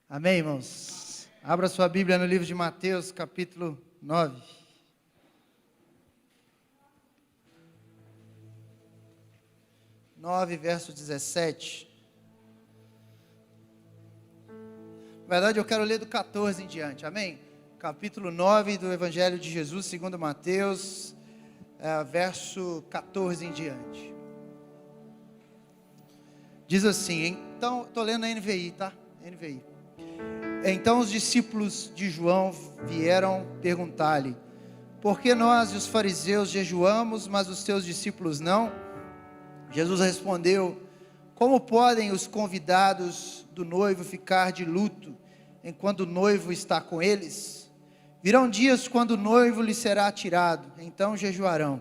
Amém, irmãos? Abra sua Bíblia no livro de Mateus, capítulo 9. Verso 17. Na verdade, eu quero ler do 14 em diante, amém? Capítulo 9 do Evangelho de Jesus, segundo Mateus, verso 14 em diante. Diz assim, então, estou lendo a NVI, tá? NVI. Então os discípulos de João vieram perguntar-lhe: por que nós e os fariseus jejuamos, mas os teus discípulos não? Jesus respondeu: como podem os convidados do noivo ficar de luto, enquanto o noivo está com eles? Virão dias quando o noivo lhe será tirado, então jejuarão.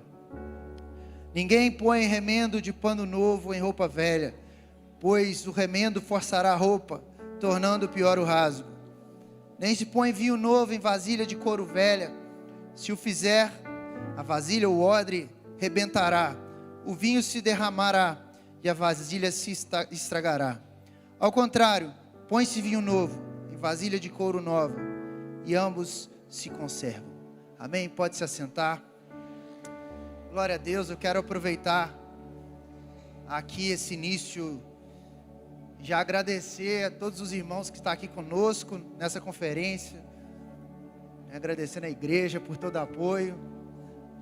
Ninguém põe remendo de pano novo em roupa velha, pois o remendo forçará a roupa, tornando pior o rasgo. Nem se põe vinho novo em vasilha de couro velha. Se o fizer, a vasilha ou o odre rebentará, o vinho se derramará e a vasilha se estragará. Ao contrário, põe-se vinho novo em vasilha de couro nova, e ambos se conservam. Amém? Pode se assentar. Glória a Deus. Eu quero aproveitar aqui esse início, já agradecer a todos os irmãos que estão aqui conosco nessa conferência, agradecendo a igreja por todo o apoio,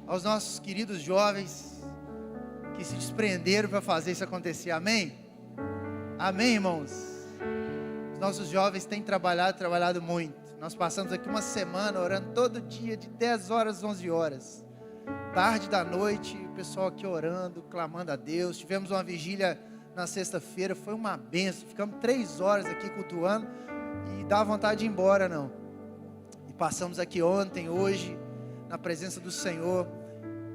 aos nossos queridos jovens que se desprenderam para fazer isso acontecer, amém? Amém, irmãos? Os nossos jovens têm trabalhado muito. Nós passamos aqui uma semana orando todo dia, de 10 horas às 11 horas, tarde da noite, o pessoal aqui orando, clamando a Deus. Tivemos uma vigília na sexta-feira, foi uma benção. Ficamos 3 horas aqui cultuando e dá vontade de ir embora, não. E passamos aqui ontem, hoje, na presença do Senhor,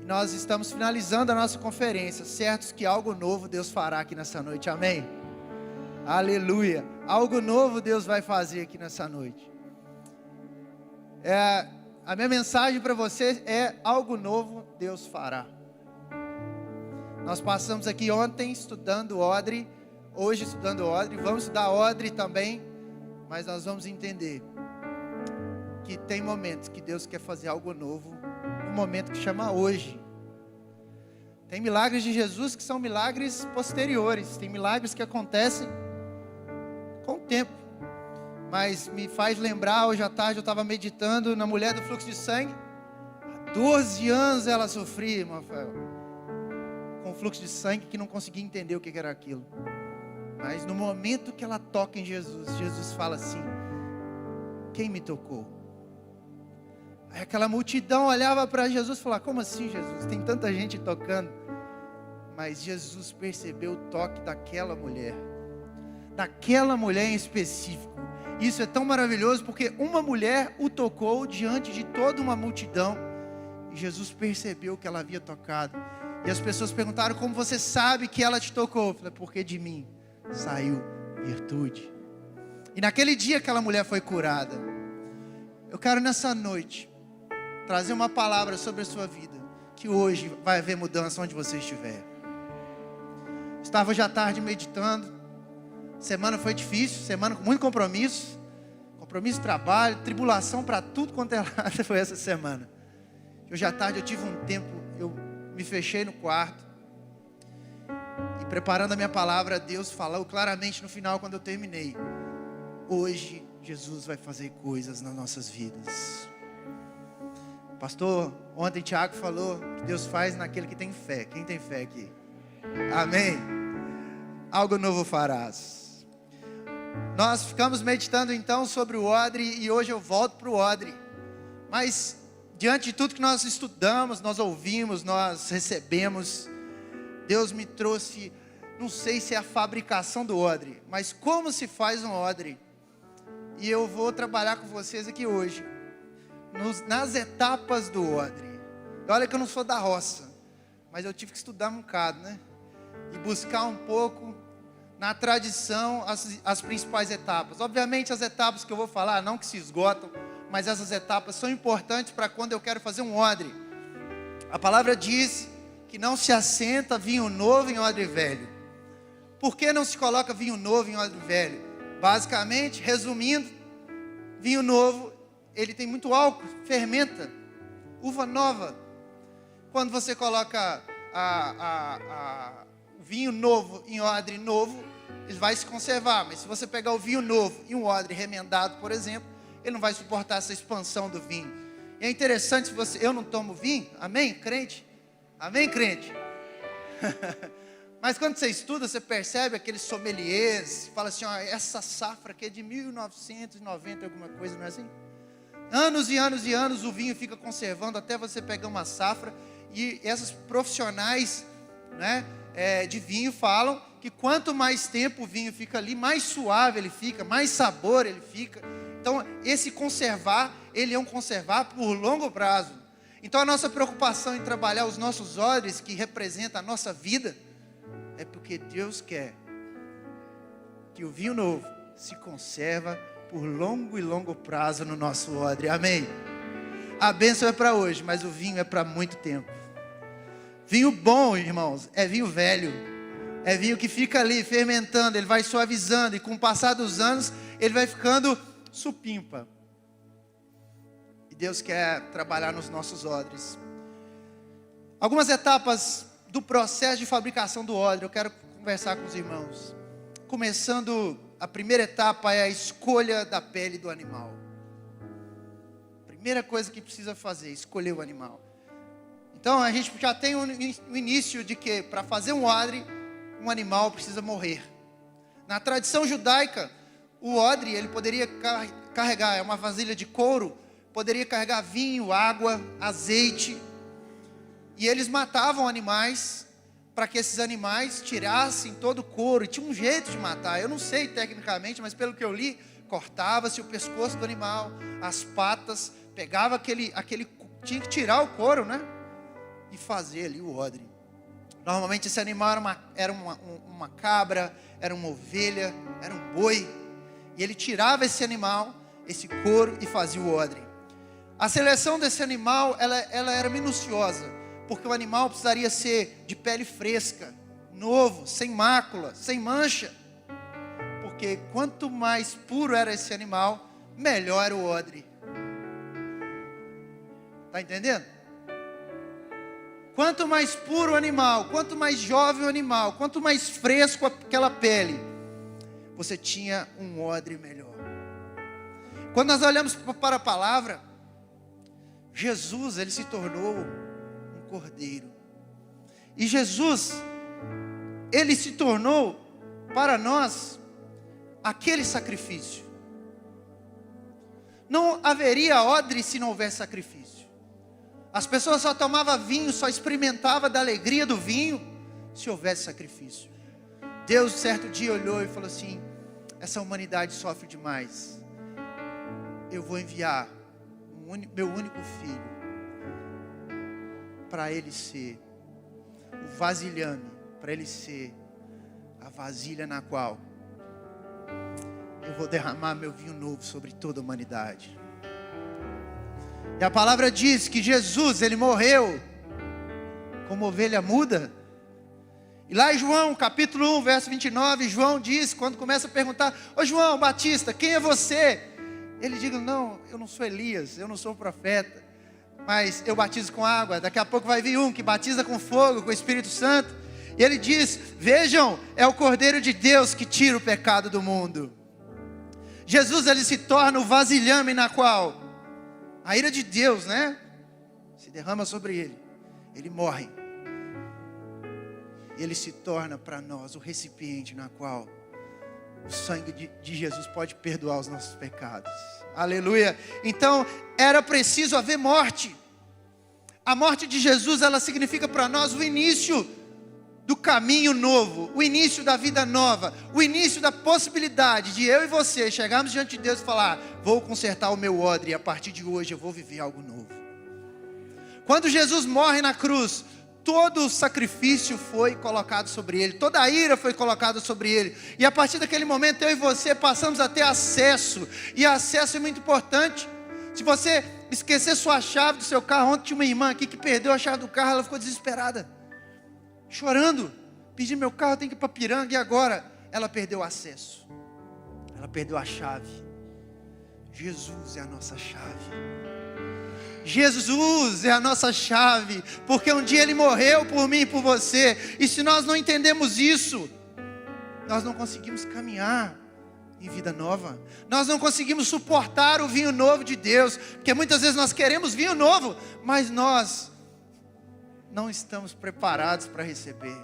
e nós estamos finalizando a nossa conferência, certos que algo novo Deus fará aqui nessa noite, amém? Aleluia, algo novo Deus vai fazer aqui nessa noite. A minha mensagem para vocês é: algo novo Deus fará. Nós passamos aqui ontem estudando Odre, hoje estudando Odre, vamos estudar Odre também, mas nós vamos entender que tem momentos que Deus quer fazer algo novo, um momento que chama hoje. Tem milagres de Jesus que são milagres posteriores, tem milagres que acontecem com o tempo, mas me faz lembrar, hoje à tarde eu estava meditando na mulher do fluxo de sangue. Há 12 anos ela sofria, irmão Rafael, com fluxo de sangue, que não conseguia entender o que era aquilo. Mas no momento que ela toca em Jesus, Jesus fala assim: quem me tocou? Aí aquela multidão olhava para Jesus e falava: como assim, Jesus? Tem tanta gente tocando. Mas Jesus percebeu o toque daquela mulher em específico. Isso é tão maravilhoso, porque uma mulher o tocou diante de toda uma multidão, e Jesus percebeu que ela havia tocado. E as pessoas perguntaram: como você sabe que ela te tocou? Eu falei: porque de mim saiu virtude. E naquele dia aquela mulher foi curada. Eu quero nessa noite trazer uma palavra sobre a sua vida, que hoje vai haver mudança onde você estiver. Estava hoje à tarde meditando. Semana foi difícil, semana com muito compromisso de trabalho, tribulação para tudo quanto é lado. Foi essa semana. Hoje à tarde eu tive um tempo, eu me fechei no quarto e preparando a minha palavra, Deus falou claramente no final, quando eu terminei: hoje Jesus vai fazer coisas nas nossas vidas. Pastor, ontem Tiago falou que Deus faz naquele que tem fé. Quem tem fé aqui? Amém? Algo novo farás. Nós ficamos meditando então sobre o Odre, e hoje eu volto para o Odre. Mas diante de tudo que nós estudamos, nós ouvimos, nós recebemos, Deus me trouxe, não sei se é a fabricação do odre, mas como se faz um odre. E eu vou trabalhar com vocês aqui hoje, nas etapas do odre. Olha que eu não sou da roça, mas eu tive que estudar um bocado, né? E buscar um pouco na tradição as principais etapas. Obviamente as etapas que eu vou falar, não que se esgotam, mas essas etapas são importantes para quando eu quero fazer um odre. A palavra diz que não se assenta vinho novo em odre velho. Por que não se coloca vinho novo em odre velho? Basicamente, resumindo, vinho novo, ele tem muito álcool, fermenta. Uva nova. Quando você coloca o vinho novo em odre novo, ele vai se conservar. Mas se você pegar o vinho novo e um odre remendado, por exemplo, ele não vai suportar essa expansão do vinho. E é interessante, eu não tomo vinho, amém, crente? Amém, crente? Mas quando você estuda, você percebe aqueles sommeliers, fala assim, ó, essa safra aqui é de 1990, alguma coisa, não é assim? Anos e anos e anos o vinho fica conservando até você pegar uma safra. E esses profissionais, né, de vinho falam que quanto mais tempo o vinho fica ali, mais suave ele fica, mais sabor ele fica. Então esse conservar, ele é um conservar por longo prazo. Então a nossa preocupação em trabalhar os nossos odres, que representam a nossa vida, é porque Deus quer que o vinho novo se conserva por longo prazo no nosso odre, amém? A bênção é para hoje, mas o vinho é para muito tempo. Vinho bom, irmãos, é vinho velho, é vinho que fica ali fermentando, ele vai suavizando, e com o passar dos anos, ele vai ficando supimpa. E Deus quer trabalhar nos nossos odres. Algumas etapas do processo de fabricação do odre, eu quero conversar com os irmãos. Começando, a primeira etapa é a escolha da pele do animal. Primeira coisa que precisa fazer, escolher o animal. Então a gente já tem o início de que para fazer um odre, um animal precisa morrer. Na tradição judaica, o odre, ele poderia carregar, é uma vasilha de couro, poderia carregar vinho, água, azeite. E eles matavam animais para que esses animais tirassem todo o couro. E tinha um jeito de matar, eu não sei tecnicamente, mas pelo que eu li, cortava-se o pescoço do animal, as patas, pegava aquele tinha que tirar o couro, né? E fazer ali o odre. Normalmente esse animal era uma cabra, era uma ovelha, era um boi. E ele tirava esse animal, esse couro, e fazia o odre. A seleção desse animal, ela era minuciosa, porque o animal precisaria ser de pele fresca, novo, sem mácula, sem mancha. Porque quanto mais puro era esse animal, melhor era o odre. Está entendendo? Quanto mais puro o animal, quanto mais jovem o animal, quanto mais fresco aquela pele, você tinha um odre melhor. Quando nós olhamos para a palavra, Jesus, ele se tornou um cordeiro. E Jesus, ele se tornou para nós aquele sacrifício. Não haveria odre se não houvesse sacrifício. As pessoas só tomavam vinho, só experimentavam da alegria do vinho se houvesse sacrifício. Deus certo dia olhou e falou assim: essa humanidade sofre demais. Eu vou enviar meu único filho para ele ser o vasilhame, para ele ser a vasilha na qual eu vou derramar meu vinho novo sobre toda a humanidade. E a palavra diz que Jesus, ele morreu como ovelha muda. E lá em João, capítulo 1, verso 29, João diz, quando começa a perguntar: ô João Batista, quem é você? Ele diz: não, eu não sou Elias, eu não sou profeta, mas eu batizo com água. Daqui a pouco vai vir um que batiza com fogo, com o Espírito Santo. E ele diz: vejam, é o Cordeiro de Deus que tira o pecado do mundo. Jesus, ele se torna o vasilhame na qual a ira de Deus, né, se derrama sobre ele. Ele morre. E ele se torna para nós o recipiente na qual o sangue de Jesus pode perdoar os nossos pecados. Aleluia. Então era preciso haver morte. A morte de Jesus, ela significa para nós o início do caminho novo, o início da vida nova, o início da possibilidade de eu e você chegarmos diante de Deus e falar: vou consertar o meu odre e a partir de hoje eu vou viver algo novo. Quando Jesus morre na cruz, todo o sacrifício foi colocado sobre ele, toda a ira foi colocada sobre ele, e a partir daquele momento eu e você passamos a ter acesso, e acesso é muito importante. Se você esquecer sua chave do seu carro, ontem tinha uma irmã aqui que perdeu a chave do carro, ela ficou desesperada, chorando, pedi meu carro, tem que ir para Piranga, e agora ela perdeu o acesso. Ela perdeu a chave. Jesus é a nossa chave. Jesus é a nossa chave, porque um dia Ele morreu por mim e por você, e se nós não entendemos isso, nós não conseguimos caminhar em vida nova, nós não conseguimos suportar o vinho novo de Deus, porque muitas vezes nós queremos vinho novo, mas nós não estamos preparados para receber.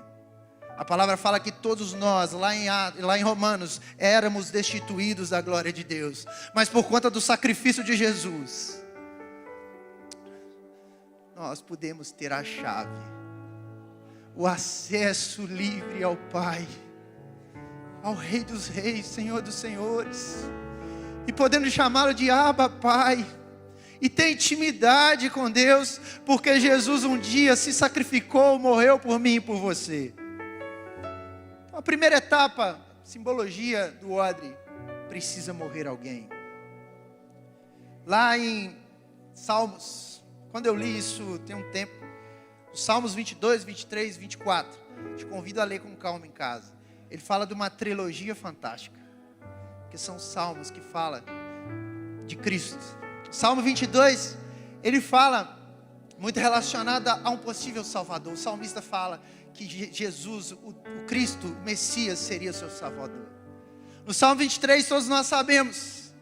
A palavra fala que todos nós, lá em Romanos, éramos destituídos da glória de Deus, mas por conta do sacrifício de Jesus, nós podemos ter a chave, o acesso livre ao Pai, ao Rei dos Reis, Senhor dos Senhores, e podemos chamá-lo de Abba, Pai, e ter intimidade com Deus, porque Jesus um dia se sacrificou, morreu por mim e por você. A primeira etapa, simbologia do odre, precisa morrer alguém. Lá em Salmos, quando eu li isso tem um tempo, os Salmos 22, 23, 24, te convido a ler com calma em casa. Ele fala de uma trilogia fantástica, que são salmos que falam de Cristo. Salmo 22, ele fala muito relacionado a um possível Salvador. O salmista fala que Jesus, o Cristo, o Messias, seria o seu Salvador. No Salmo 23, todos nós sabemos.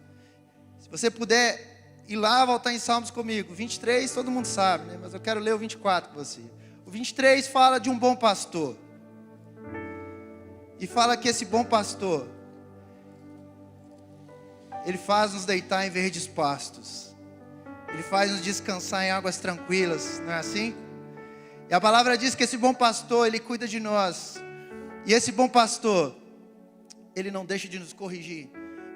Se você puder ir lá, voltar em Salmos comigo. 23, todo mundo sabe, né? Mas eu quero ler o 24 com você. O 23 fala de um bom pastor. E fala que esse bom pastor, ele faz nos deitar em verdes pastos. Ele faz nos descansar em águas tranquilas, não é assim? E a palavra diz que esse bom pastor, ele cuida de nós. E esse bom pastor, ele não deixa de nos corrigir.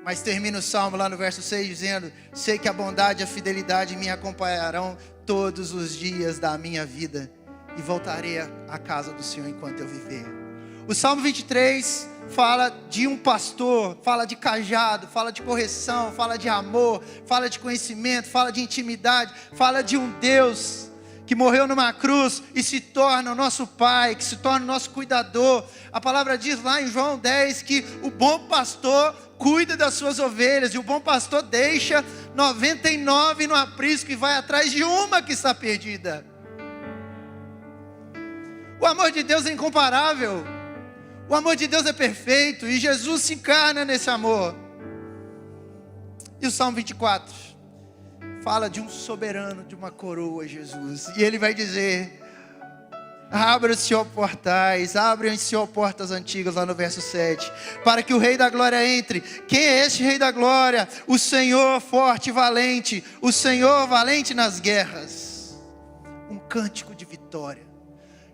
Mas termina o salmo lá no verso 6 dizendo: sei que a bondade e a fidelidade me acompanharão todos os dias da minha vida, e voltarei à casa do Senhor enquanto eu viver. O Salmo 23 fala de um pastor, fala de cajado, fala de correção, fala de amor, fala de conhecimento, fala de intimidade, fala de um Deus que morreu numa cruz e se torna o nosso Pai, que se torna o nosso cuidador. A palavra diz lá em João 10 que o bom pastor cuida das suas ovelhas, e o bom pastor deixa 99 no aprisco e vai atrás de uma que está perdida. O amor de Deus é incomparável. O amor de Deus é perfeito, e Jesus se encarna nesse amor. E o Salmo 24 fala de um soberano, de uma coroa, Jesus. E ele vai dizer: abra-se, ó portais, abrem-se, ó portas antigas, lá no verso 7, para que o Rei da Glória entre. Quem é este Rei da Glória? O Senhor forte e valente, o Senhor valente nas guerras. Um cântico de vitória.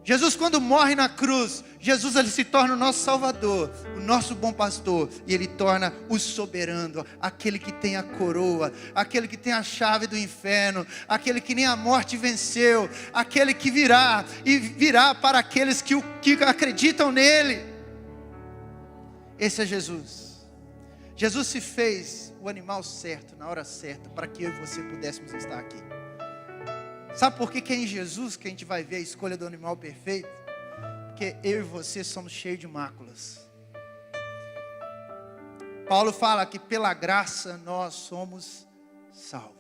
Jesus, quando morre na cruz, Jesus, ele se torna o nosso Salvador, o nosso bom pastor, e ele torna o soberano, aquele que tem a coroa, aquele que tem a chave do inferno, aquele que nem a morte venceu, aquele que virá, e virá para aqueles que acreditam nele. Esse é Jesus. Jesus se fez o animal certo, na hora certa, para que eu e você pudéssemos estar aqui. Sabe por que é em Jesus que a gente vai ver a escolha do animal perfeito? Porque eu e você somos cheios de máculas. Paulo fala que pela graça nós somos salvos.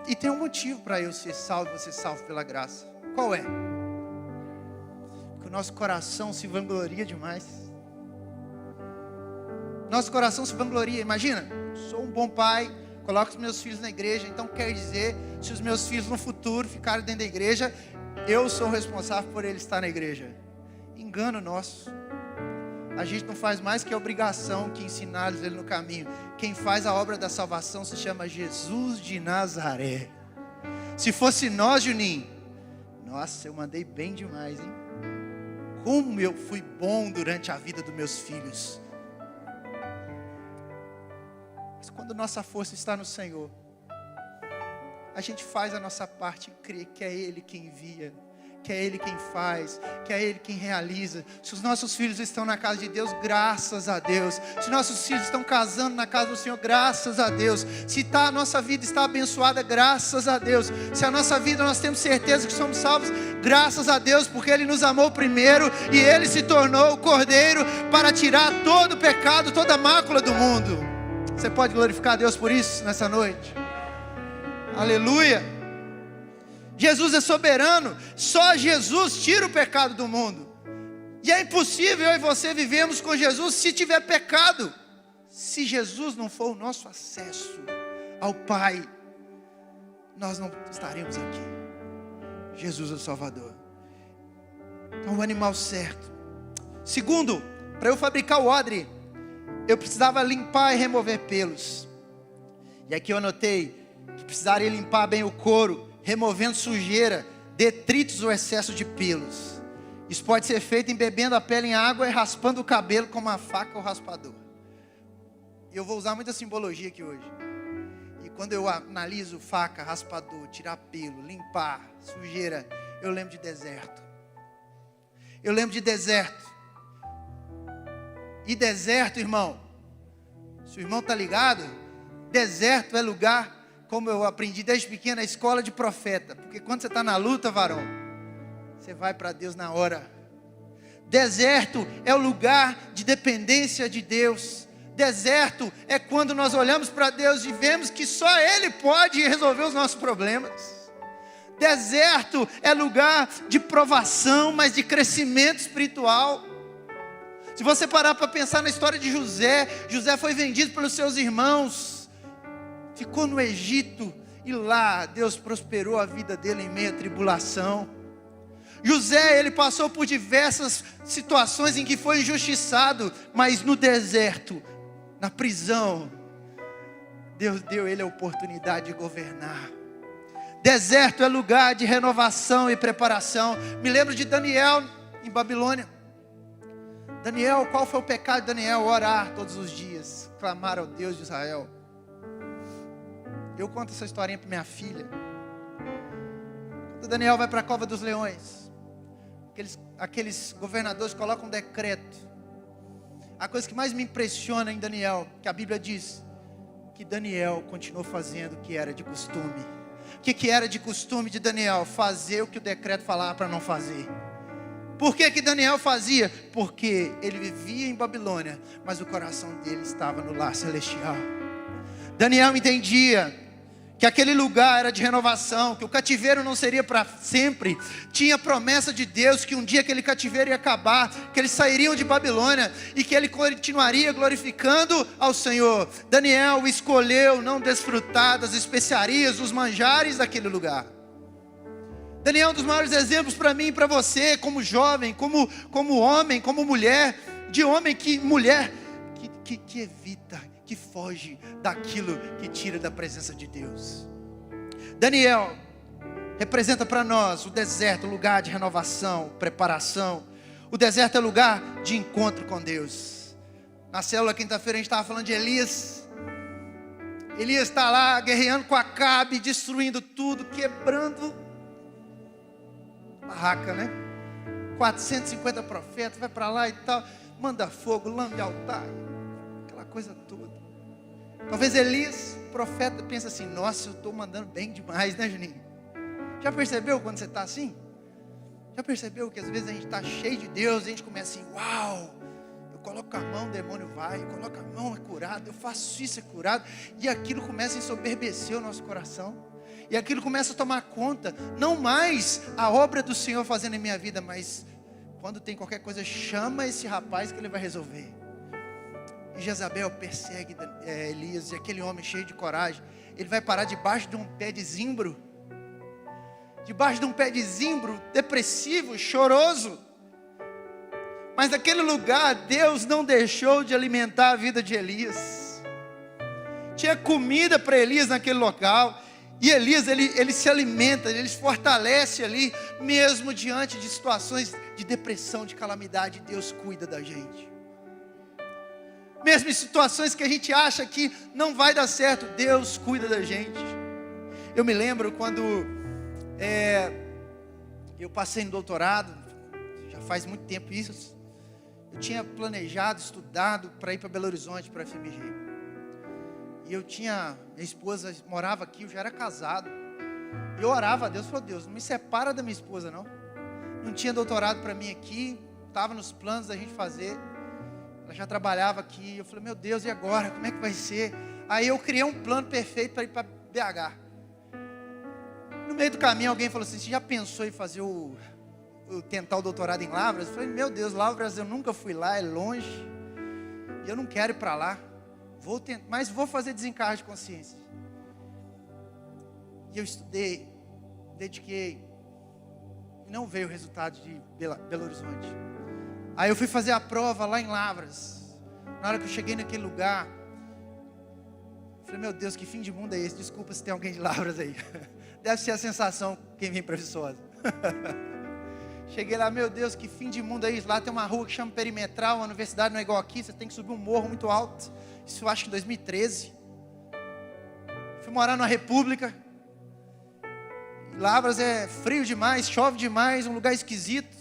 E tem um motivo para eu ser salvo e você salvo pela graça. Qual é? Porque o nosso coração se vangloria demais. Nosso coração se vangloria. Imagina, sou um bom pai, coloco os meus filhos na igreja, então quer dizer, se os meus filhos no futuro ficarem dentro da igreja, eu sou responsável por eles estar na igreja. Engano nosso. A gente não faz mais que a obrigação que ensiná-los ele no caminho. Quem faz a obra da salvação se chama Jesus de Nazaré. Se fosse nós, Juninho, nossa, eu mandei bem demais, hein? Como eu fui bom durante a vida dos meus filhos. Mas quando nossa força está no Senhor, a gente faz a nossa parte e crê que é Ele que envia, que é Ele quem faz, que é Ele quem realiza. Se os nossos filhos estão na casa de Deus, graças a Deus. Se nossos filhos estão casando na casa do Senhor, graças a Deus. Se a nossa vida está abençoada, graças a Deus. Se a nossa vida nós temos certeza que somos salvos, graças a Deus, porque Ele nos amou primeiro e Ele se tornou o Cordeiro para tirar todo o pecado, toda a mácula do mundo. Você pode glorificar a Deus por isso nessa noite? Aleluia! Jesus é soberano, só Jesus tira o pecado do mundo. E é impossível eu e você vivemos com Jesus se tiver pecado. Se Jesus não for o nosso acesso ao Pai, nós não estaremos aqui. Jesus é o Salvador. Então o animal certo. Segundo, para eu fabricar o odre, eu precisava limpar e remover pelos. E aqui eu anotei que precisaria limpar bem o couro, removendo sujeira, detritos ou excesso de pelos. Isso pode ser feito embebendo a pele em água e raspando o cabelo com uma faca ou raspador. Eu vou usar muita simbologia aqui hoje. E quando eu analiso faca, raspador, tirar pelo, limpar, sujeira, eu lembro de deserto. Eu lembro de deserto. E deserto, irmão, se o irmão está ligado, deserto é lugar, como eu aprendi desde pequeno, na escola de profeta. Porque quando você está na luta, varão, você vai para Deus na hora. Deserto é o lugar de dependência de Deus. Deserto é quando nós olhamos para Deus e vemos que só Ele pode resolver os nossos problemas. Deserto é lugar de provação, mas de crescimento espiritual. Se você parar para pensar na história de José, José foi vendido pelos seus irmãos, ficou no Egito e lá Deus prosperou a vida dele em meio à tribulação. José, ele passou por diversas situações em que foi injustiçado, mas no deserto, na prisão, Deus deu ele a oportunidade de governar. Deserto é lugar de renovação e preparação. Me lembro de Daniel em Babilônia. Daniel, qual foi o pecado de Daniel? Orar todos os dias, clamar ao Deus de Israel. Eu conto essa historinha para minha filha. Quando Daniel vai para a cova dos leões, aqueles governadores colocam um decreto. A coisa que mais me impressiona em Daniel, que a Bíblia diz, que Daniel continuou fazendo o que era de costume. O que era de costume de Daniel? Fazer o que o decreto falava para não fazer. Por que Daniel fazia? Porque ele vivia em Babilônia, mas o coração dele estava no lar celestial. Daniel entendia que aquele lugar era de renovação, que o cativeiro não seria para sempre. Tinha promessa de Deus que um dia aquele cativeiro ia acabar, que eles sairiam de Babilônia e que ele continuaria glorificando ao Senhor. Daniel escolheu não desfrutar das especiarias, dos manjares daquele lugar. Daniel é um dos maiores exemplos para mim e para você, como jovem, como homem, como mulher, mulher que evita, que foge daquilo que tira da presença de Deus. Daniel representa para nós o deserto, lugar de renovação, preparação. O deserto é lugar de encontro com Deus. Na célula quinta-feira a gente estava falando de Elias. Elias está lá guerreando com Acabe, destruindo tudo, quebrando barraca, né? 450 profetas, vai para lá e tal, manda fogo, lambe altar, aquela coisa toda. Talvez Elias, profeta, pensa assim: nossa, eu estou mandando bem demais, né, Juninho? Já percebeu quando você está assim? Já percebeu que às vezes a gente está cheio de Deus, a gente começa assim: uau, eu coloco a mão, o demônio vai, eu coloco a mão, é curado, eu faço isso, é curado, e aquilo começa a ensoberbecer o nosso coração, e aquilo começa a tomar conta, não mais a obra do Senhor fazendo em minha vida, mas quando tem qualquer coisa, chama esse rapaz que ele vai resolver. E Jezabel persegue Elias, e aquele homem cheio de coragem, ele vai parar debaixo de um pé de zimbro, depressivo, choroso. Mas naquele lugar, Deus não deixou de alimentar a vida de Elias. Tinha comida para Elias naquele local. E Elias, ele se alimenta, ele se fortalece ali, mesmo diante de situações de depressão, de calamidade. Deus cuida da gente. Mesmo em situações que a gente acha que não vai dar certo, Deus cuida da gente. Eu me lembro quando Eu passei no doutorado, já faz muito tempo isso. Eu tinha planejado, estudado para ir para Belo Horizonte, para a FMG. E minha esposa morava aqui, eu já era casado. Eu orava a Deus, falou, Deus, não me separa da minha esposa não. Não tinha doutorado para mim aqui, estava nos planos da gente fazer. Ela já trabalhava aqui, eu falei, meu Deus, e agora? Como é que vai ser? Aí eu criei um plano perfeito para ir para BH. No meio do caminho alguém falou assim, você já pensou em fazer tentar o doutorado em Lavras? Eu falei, meu Deus, Lavras eu nunca fui lá, é longe. E eu não quero ir para lá. Vou tentar, mas vou fazer desencargo de consciência. E eu estudei, dediquei. E não veio o resultado de Belo Horizonte. Aí eu fui fazer a prova lá em Lavras. Na hora que eu cheguei naquele lugar, eu falei, meu Deus, que fim de mundo é esse? Desculpa se tem alguém de Lavras aí. Deve ser a sensação quem vem para Viçosa. Cheguei lá, meu Deus, que fim de mundo é isso? Lá tem uma rua que chama Perimetral, a universidade não é igual aqui, você tem que subir um morro muito alto. Isso eu acho que em 2013. Fui morar numa república. Lavras é frio demais, chove demais, um lugar esquisito.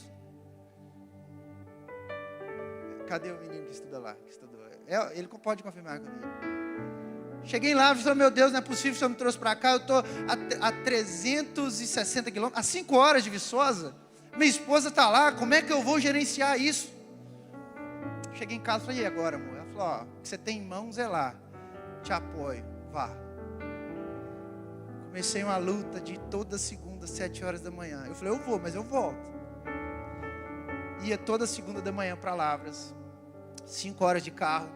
Cadê o menino que estuda lá? Que estudou? Ele pode confirmar comigo. Cheguei lá e falei, meu Deus, não é possível que o senhor me trouxe para cá. Eu estou a 360 quilômetros, a 5 horas de Viçosa. Minha esposa está lá, como é que eu vou gerenciar isso? Cheguei em casa e falei, e agora, amor? Ela falou, ó, o que você tem em mãos é lá. Te apoio, vá. Comecei uma luta de toda segunda, 7 horas da manhã. Eu falei, eu vou, mas eu volto. Ia toda segunda da manhã para Lavras. 5 horas de carro.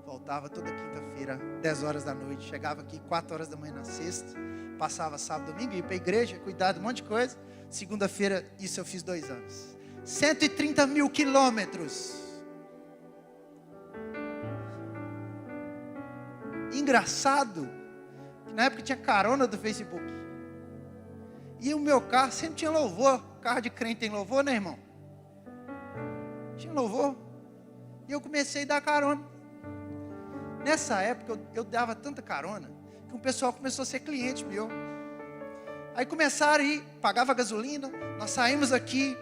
Voltava toda quinta-feira, 10 horas da noite. Chegava aqui 4 horas da manhã na sexta. Passava sábado, domingo, ia para a igreja, cuidar de um monte de coisa. Segunda-feira, isso eu fiz 2 anos. 130 mil quilômetros. Engraçado, que na época tinha carona do Facebook. E o meu carro sempre tinha louvor. Carro de crente tem louvor, né, irmão? Tinha louvor. E eu comecei a dar carona. Nessa época eu dava tanta carona que um pessoal começou a ser cliente meu. Aí começaram a ir, pagava gasolina. Nós saímos aqui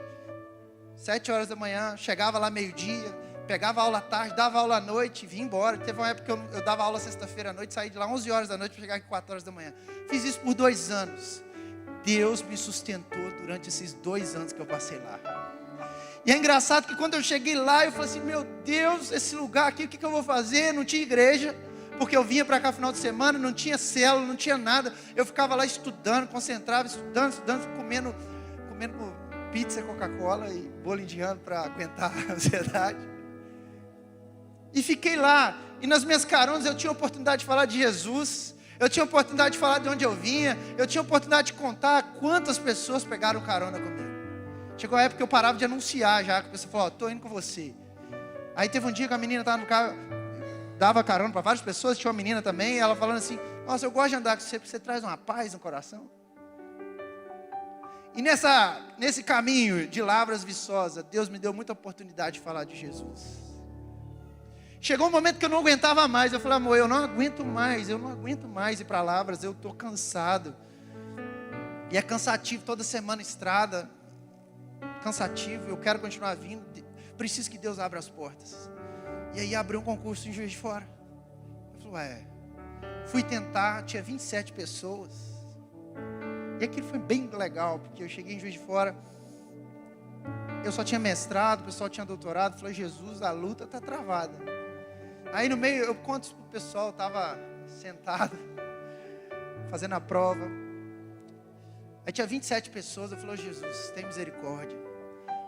7 horas da manhã, chegava lá meio-dia, pegava aula à tarde, dava aula à noite, vinha embora. Teve uma época que eu dava aula sexta-feira à noite, saí de lá 11 horas da noite para chegar aqui 4 horas da manhã. Fiz isso por 2 anos. Deus me sustentou durante esses 2 anos que eu passei lá. E é engraçado que quando eu cheguei lá, eu falei assim, meu Deus, esse lugar aqui, o que eu vou fazer? Não tinha igreja, porque eu vinha para cá no final de semana, não tinha célula, não tinha nada. Eu ficava lá estudando, concentrava, estudando, comendo pizza, Coca-Cola e bolo indiano para aguentar a ansiedade. E fiquei lá, e nas minhas caronas eu tinha a oportunidade de falar de Jesus, eu tinha a oportunidade de falar de onde eu vinha, eu tinha a oportunidade de contar quantas pessoas pegaram carona comigo. Chegou a época que eu parava de anunciar já, que a pessoa falou, estou indo com você. Aí teve um dia que a menina estava no carro, dava carona para várias pessoas, tinha uma menina também, ela falando assim, nossa, eu gosto de andar com você, porque você traz uma paz no coração. E nesse caminho de Lavras Viçosa, Deus me deu muita oportunidade de falar de Jesus. Chegou um momento que eu não aguentava mais, eu falei, amor, eu não aguento mais ir para Lavras, eu estou cansado. E é cansativo, toda semana estrada, cansativo, eu quero continuar vindo, preciso que Deus abra as portas. E aí abriu um concurso em Juiz de Fora. Eu falei, fui tentar, tinha 27 pessoas. E aquilo foi bem legal, porque eu cheguei em Juiz de Fora, eu só tinha mestrado, o pessoal tinha doutorado, falei, Jesus, a luta está travada. Aí no meio, eu conto isso pro pessoal, eu estava sentado, fazendo a prova. Aí tinha 27 pessoas, eu falei, Jesus, tem misericórdia.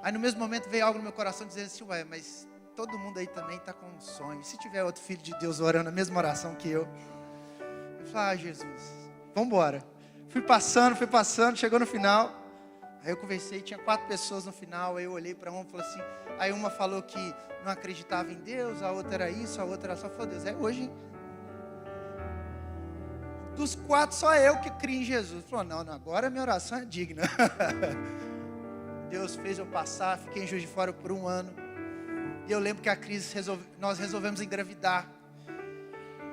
Aí no mesmo momento veio algo no meu coração dizendo assim, mas todo mundo aí também está com um sonho. Se tiver outro filho de Deus orando a mesma oração que eu falei, Jesus, vamos embora. Fui passando, chegou no final. Aí eu conversei, tinha 4 pessoas no final. Aí eu olhei para uma e falei assim. Aí uma falou que não acreditava em Deus, a outra era isso, a outra era só. Falei, Deus, é hoje, hein? Dos 4, só eu que crio em Jesus. Falou, não, agora a minha oração é digna. Deus fez eu passar, fiquei em Juiz de Fora por 1 ano. E eu lembro que a crise, nós resolvemos engravidar.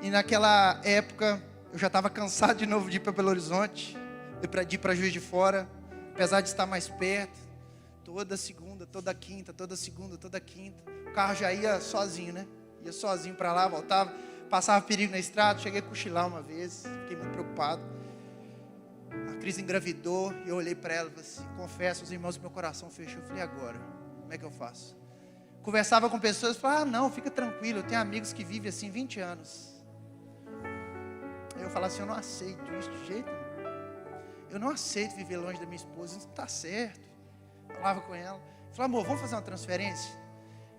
E naquela época, eu já estava cansado de novo de ir para Belo Horizonte, de ir para Juiz de Fora. apesar de estar mais perto, toda segunda, toda quinta, toda segunda, toda quinta, o carro já ia sozinho, né? Ia sozinho para lá, voltava, passava perigo na estrada, cheguei a cochilar uma vez, fiquei muito preocupado. A Cris engravidou e eu olhei para ela e falei assim, confesso, os irmãos, meu coração fechou. Eu falei, agora, como é que eu faço? Conversava com pessoas e falava, não, fica tranquilo, eu tenho amigos que vivem assim 20 anos. Aí eu falava assim, eu não aceito isso de jeito nenhum. Eu não aceito viver longe da minha esposa, isso não está certo. Falava com ela, falava, amor, vamos fazer uma transferência?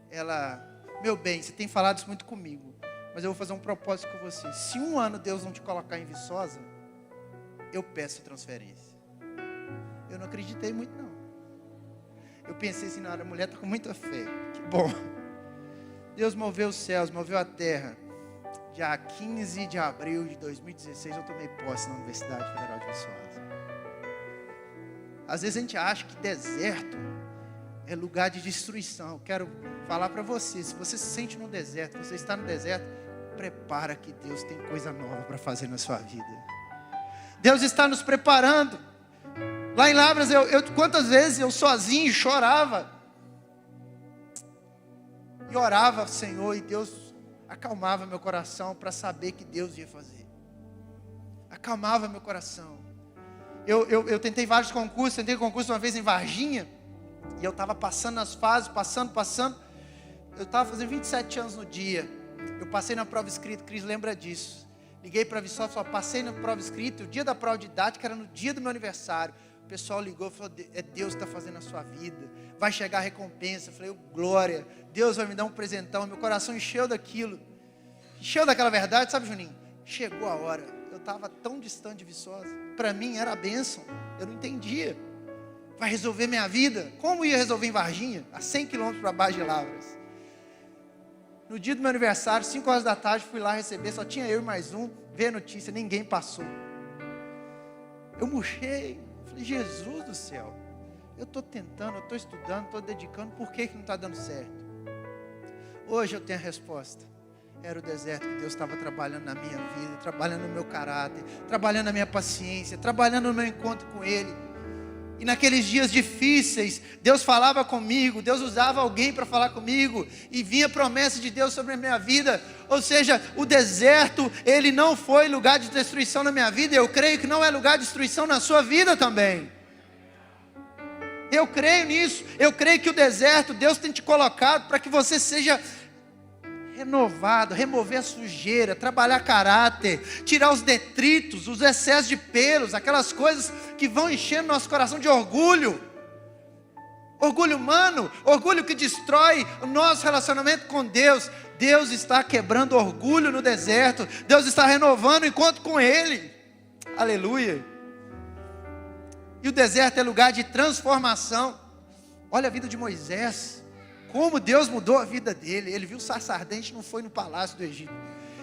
Ela, meu bem, você tem falado isso muito comigo, mas eu vou fazer um propósito com você. Se um ano Deus não te colocar em Viçosa, eu peço transferência. Eu não acreditei muito não. Eu pensei assim, não, a mulher está com muita fé. Que bom. Deus moveu os céus, moveu a terra. Dia 15 de abril de 2016, eu tomei posse na Universidade Federal de Viçosa. Às vezes a gente acha que deserto é lugar de destruição. Eu quero falar para você, se você se sente no deserto, você está no deserto, prepara que Deus tem coisa nova para fazer na sua vida. Deus está nos preparando. Lá em Lavras, quantas vezes eu sozinho chorava e orava ao Senhor, e Deus acalmava meu coração para saber que Deus ia fazer. Acalmava meu coração. Eu tentei vários concursos, tentei concurso uma vez em Varginha, e eu estava passando nas fases, passando. Eu estava fazendo 27 anos no dia. Eu passei na prova escrita, Cris lembra disso. Liguei para a Viçosa, falei, passei na prova escrita, o dia da prova didática era no dia do meu aniversário. O pessoal ligou e falou, é Deus que está fazendo a sua vida, vai chegar a recompensa. Eu falei, glória, Deus vai me dar um presentão. Meu coração encheu daquilo, encheu daquela verdade, sabe, Juninho? Chegou a hora, eu estava tão distante de Viçosa, para mim era a bênção, eu não entendia. Vai resolver minha vida? Como ia resolver em Varginha, a 100 quilômetros para baixo de Lavras? No dia do meu aniversário, 5 horas da tarde, fui lá receber, só tinha eu e mais um, veio a notícia, ninguém passou. Eu murchei, falei, Jesus do céu, eu estou tentando, eu estou estudando, estou dedicando, por que não está dando certo? Hoje eu tenho a resposta. Era o deserto que Deus estava trabalhando na minha vida, trabalhando no meu caráter, trabalhando na minha paciência, trabalhando no meu encontro com Ele. E naqueles dias difíceis, Deus falava comigo, Deus usava alguém para falar comigo, e vinha promessa de Deus sobre a minha vida. Ou seja, o deserto, ele não foi lugar de destruição na minha vida, eu creio que não é lugar de destruição na sua vida também. Eu creio nisso, eu creio que o deserto, Deus tem te colocado para que você seja renovado, remover a sujeira, trabalhar caráter, tirar os detritos, os excessos de pelos, aquelas coisas que vão enchendo nosso coração de orgulho humano, orgulho que destrói o nosso relacionamento com Deus. Deus está quebrando orgulho no deserto, Deus está renovando o encontro com Ele, aleluia. E o deserto é lugar de transformação. Olha a vida de Moisés, como Deus mudou a vida dele. Ele viu o sarça ardente, não foi no palácio do Egito,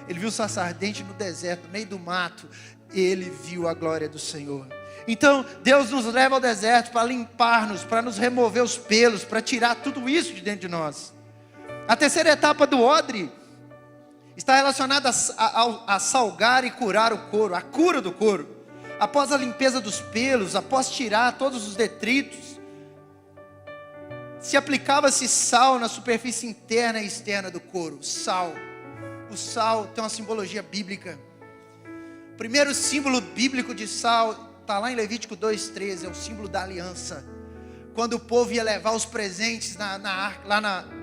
ele viu o sarça ardente no deserto, no meio do mato, ele viu a glória do Senhor. Então Deus nos leva ao deserto para limpar-nos, para nos remover os pelos, para tirar tudo isso de dentro de nós. A terceira etapa do odre está relacionada a salgar e curar o couro, a cura do couro. Após a limpeza dos pelos, após tirar todos os detritos, se aplicava-se sal na superfície interna e externa do couro. Sal. O sal tem uma simbologia bíblica. O primeiro símbolo bíblico de sal está lá em Levítico 2,13, é o símbolo da aliança. Quando o povo ia levar os presentes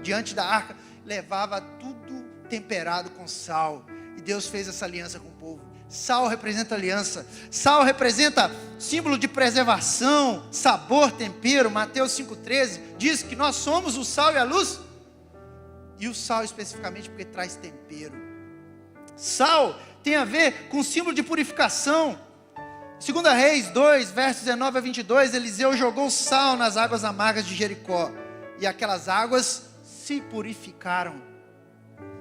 diante da arca, levava tudo temperado com sal. E Deus fez essa aliança com o povo. Sal representa aliança. Sal representa símbolo de preservação, sabor, tempero. Mateus 5,13 diz que nós somos o sal e a luz. E o sal especificamente porque traz tempero. Sal tem a ver com símbolo de purificação. 2 Reis 2, versos 19 a 22, Eliseu jogou sal nas águas amargas de Jericó, e aquelas águas se purificaram.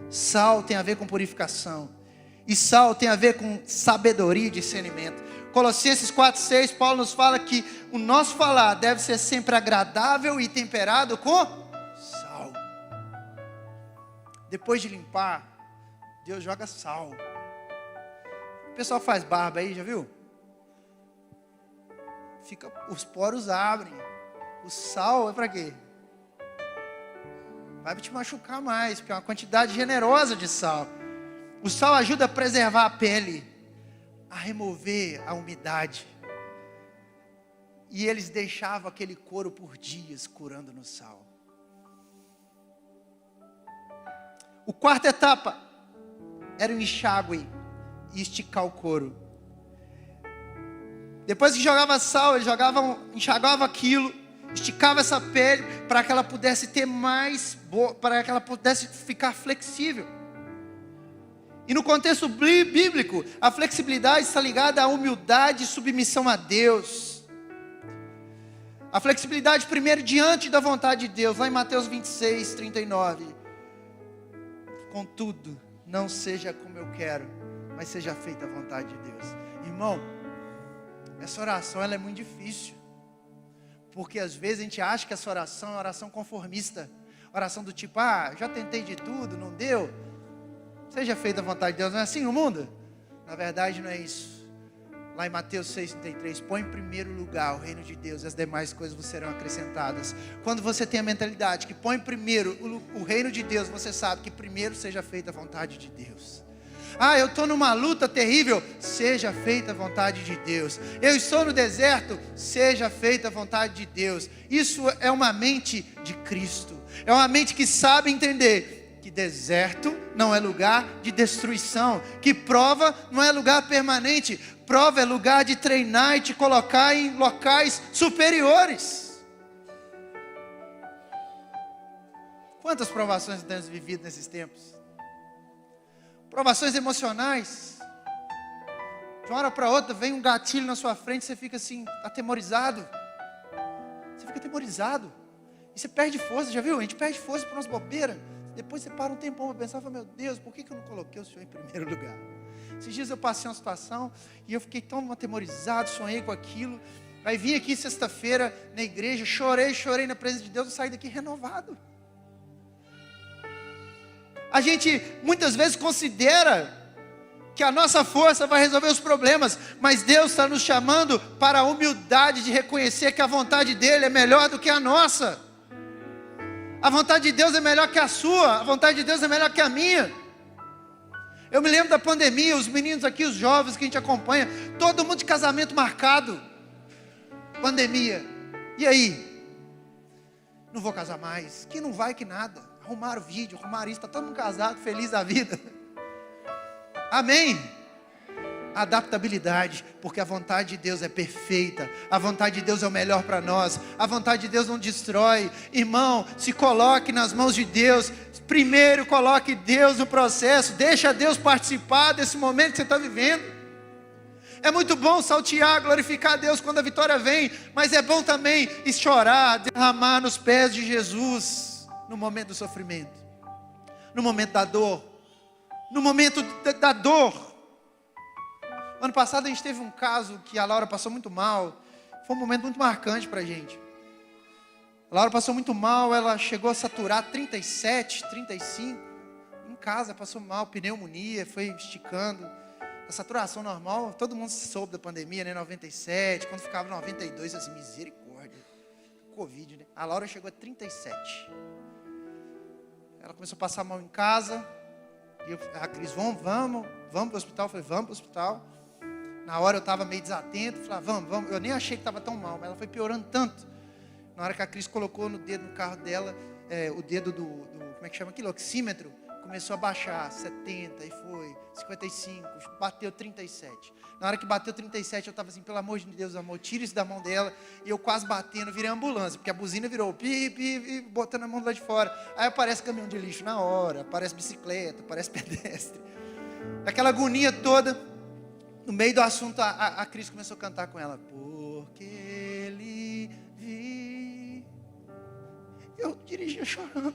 Sal tem a ver com purificação, e sal tem a ver com sabedoria e discernimento. Colossenses 4,6, Paulo nos fala que o nosso falar deve ser sempre agradável e temperado com sal. Depois de limpar, Deus joga sal. O pessoal faz barba aí, já viu? os poros abrem. O sal é para quê? Vai te machucar mais, porque é uma quantidade generosa de sal. O sal ajuda a preservar a pele, a remover a umidade. E eles deixavam aquele couro por dias curando no sal. A quarta etapa era o enxágue e esticar o couro. Depois que jogava sal, eles enxaguava aquilo, esticava essa pele para que ela pudesse ter para que ela pudesse ficar flexível. E no contexto bíblico, a flexibilidade está ligada à humildade e submissão a Deus. A flexibilidade primeiro diante da vontade de Deus, lá em Mateus 26, 39. Contudo, não seja como eu quero, mas seja feita a vontade de Deus. Irmão, essa oração ela é muito difícil. Porque às vezes a gente acha que essa oração é uma oração conformista. Oração do tipo, já tentei de tudo, não deu. Seja feita a vontade de Deus. Não é assim no mundo? Na verdade não é isso. Lá em Mateus 6,33, põe em primeiro lugar o reino de Deus e as demais coisas vos serão acrescentadas. Quando você tem a mentalidade que põe primeiro o reino de Deus, você sabe que primeiro seja feita a vontade de Deus. Eu estou numa luta terrível, seja feita a vontade de Deus. Eu estou no deserto, seja feita a vontade de Deus. Isso é uma mente de Cristo. É uma mente que sabe entender que deserto não é lugar de destruição, que prova não é lugar permanente, prova é lugar de treinar e te colocar em locais superiores. Quantas provações temos vivido nesses tempos? Provações emocionais. De uma hora para outra vem um gatilho na sua frente, você fica assim, atemorizado. Você fica atemorizado. E você perde força, já viu? A gente perde força por umas bobeiras. Depois você para um tempão para pensar, fala, meu Deus, por que eu não coloquei o Senhor em primeiro lugar? Esses dias eu passei uma situação e eu fiquei tão atemorizado, sonhei com aquilo. Aí vim aqui sexta-feira na igreja, chorei na presença de Deus e saí daqui renovado. A gente muitas vezes considera que a nossa força vai resolver os problemas, mas Deus está nos chamando para a humildade de reconhecer que a vontade dEle é melhor do que a nossa. A vontade de Deus é melhor que a sua, a vontade de Deus é melhor que a minha. Eu me lembro da pandemia, os meninos aqui, os jovens que a gente acompanha, todo mundo de casamento marcado. Pandemia. E aí? Não vou casar mais. Que não vai que nada. Arrumaram vídeo, arrumaram isso, está todo mundo casado, feliz da vida. Amém? Adaptabilidade, porque a vontade de Deus é perfeita, a vontade de Deus é o melhor para nós, a vontade de Deus não destrói. Irmão, se coloque nas mãos de Deus, primeiro coloque Deus no processo, deixa Deus participar desse momento que você está vivendo. É muito bom saltear, glorificar a Deus quando a vitória vem, mas é bom também chorar, derramar nos pés de Jesus, no momento do sofrimento, no momento da dor, no momento da dor. Ano passado a gente teve um caso que a Laura passou muito mal, foi um momento muito marcante para a gente. A Laura passou muito mal, ela chegou a saturar 37, 35, em casa passou mal, pneumonia, foi esticando. A saturação normal, todo mundo soube da pandemia, né, 97, quando ficava 92, assim, misericórdia, Covid, né? A Laura chegou a 37. Ela começou a passar mal em casa, e a Cris, vamos para o hospital. Eu falei, vamos para o hospital. Na hora eu estava meio desatento, falei, vamos. Eu nem achei que estava tão mal, mas ela foi piorando tanto. Na hora que a Cris colocou no dedo no carro dela, o dedo do como é que chama aquilo? Oxímetro, começou a baixar, 70, e foi, 55, bateu 37. Na hora que bateu 37, eu estava assim, pelo amor de Deus, amor, tira isso da mão dela. E eu quase batendo, virei ambulância, porque a buzina virou, pi, botando a mão lá de fora. Aí aparece caminhão de lixo na hora, aparece bicicleta, aparece pedestre. Aquela agonia toda. No meio do assunto, a Cris começou a cantar com ela. Porque ele vi. Eu dirigia chorando.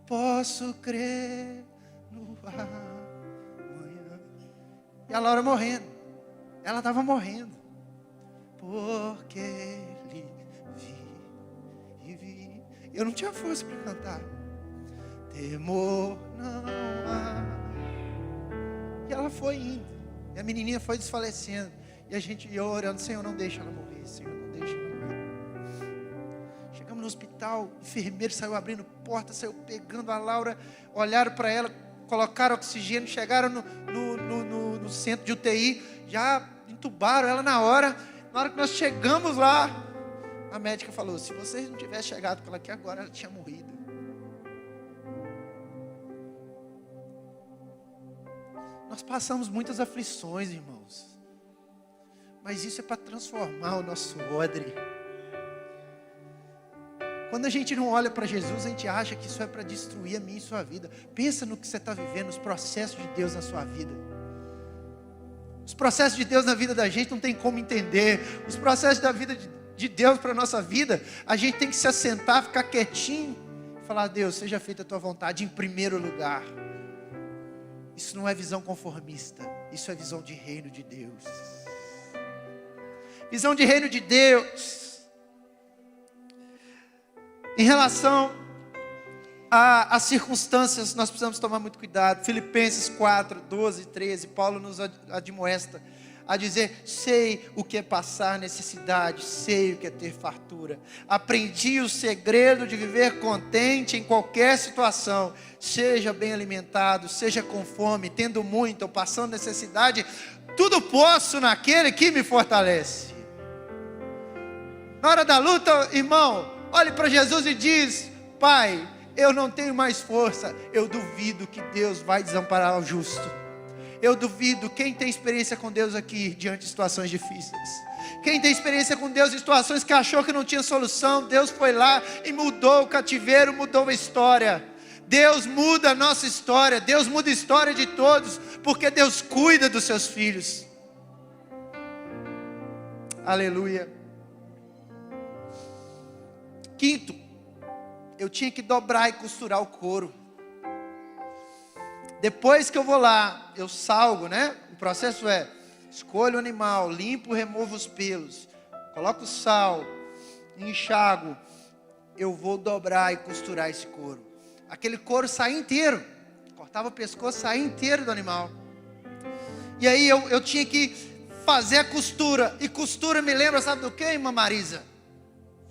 Posso crer no amanhã. E a Laura morrendo. Ela estava morrendo. Porque ele vi. Eu não tinha força para cantar. Temor não há. E ela foi indo. E a menininha foi desfalecendo. E a gente ia orando, Senhor, não deixa ela morrer, Senhor, não deixa ela morrer. Chegamos no hospital, o enfermeiro saiu abrindo porta, saiu pegando a Laura, olharam para ela, colocaram oxigênio, chegaram no centro de UTI, já entubaram ela na hora que nós chegamos lá, a médica falou, se vocês não tivessem chegado com ela aqui agora, ela tinha morrido. Nós passamos muitas aflições, irmãos, mas isso é para transformar o nosso odre. Quando a gente não olha para Jesus, a gente acha que isso é para destruir a minha e a sua vida. Pensa no que você está vivendo, os processos de Deus na sua vida. Os processos de Deus na vida da gente não tem como entender. Os processos da vida de Deus para a nossa vida, a gente tem que se assentar, ficar quietinho e falar, Deus, seja feita a tua vontade em primeiro lugar. Isso não é visão conformista, isso é visão de reino de Deus. Visão de reino de Deus. Em relação às circunstâncias, nós precisamos tomar muito cuidado. Filipenses 4, 12, 13, Paulo nos admoesta a dizer, sei o que é passar necessidade, sei o que é ter fartura. Aprendi o segredo de viver contente em qualquer situação, seja bem alimentado, seja com fome, tendo muito ou passando necessidade, tudo posso naquele que me fortalece. Na hora da luta, irmão, olhe para Jesus e diz, Pai, eu não tenho mais força, eu duvido que Deus vai desamparar o justo. Eu duvido, quem tem experiência com Deus aqui, diante de situações difíceis? Quem tem experiência com Deus em situações que achou que não tinha solução, Deus foi lá e mudou o cativeiro, mudou a história. Deus muda a nossa história, Deus muda a história de todos, porque Deus cuida dos seus filhos. Aleluia. Quinto, eu tinha que dobrar e costurar o couro. Depois que eu vou lá, eu salgo, né? O processo é, escolho o animal, limpo, removo os pelos, coloco sal, enxago, eu vou dobrar e costurar esse couro. Aquele couro sai inteiro, cortava o pescoço, saia inteiro do animal. E aí eu tinha que fazer a costura, e costura me lembra, sabe do que, irmã Marisa?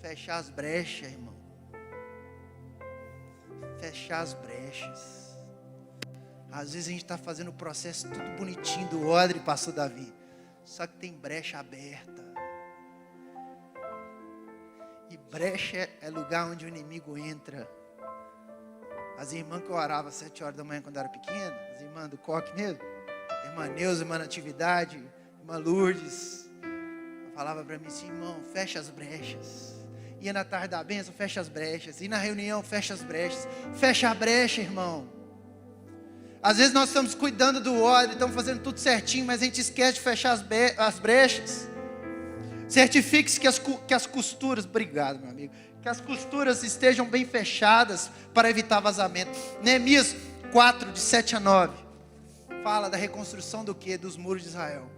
Fechar as brechas, irmão. Fechar as brechas. Às vezes a gente está fazendo o processo tudo bonitinho do odre, pastor Davi. Só que tem brecha aberta. E brecha é lugar onde o inimigo entra. As irmãs que eu orava às 7 horas da manhã quando eu era pequena, as irmãs do coque mesmo, irmã Neuza, irmã Natividade, irmã Lourdes, falava para mim assim, irmão, fecha as brechas. Ia na tarde da bênção, fecha as brechas. E na reunião, fecha as brechas. Fecha a brecha, irmão. Às vezes nós estamos cuidando do odre, estamos fazendo tudo certinho, mas a gente esquece de fechar as brechas. Certifique-se que as costuras, obrigado meu amigo, que as costuras estejam bem fechadas para evitar vazamento. Neemias 4, de 7 a 9, fala da reconstrução do quê? Dos muros de Israel.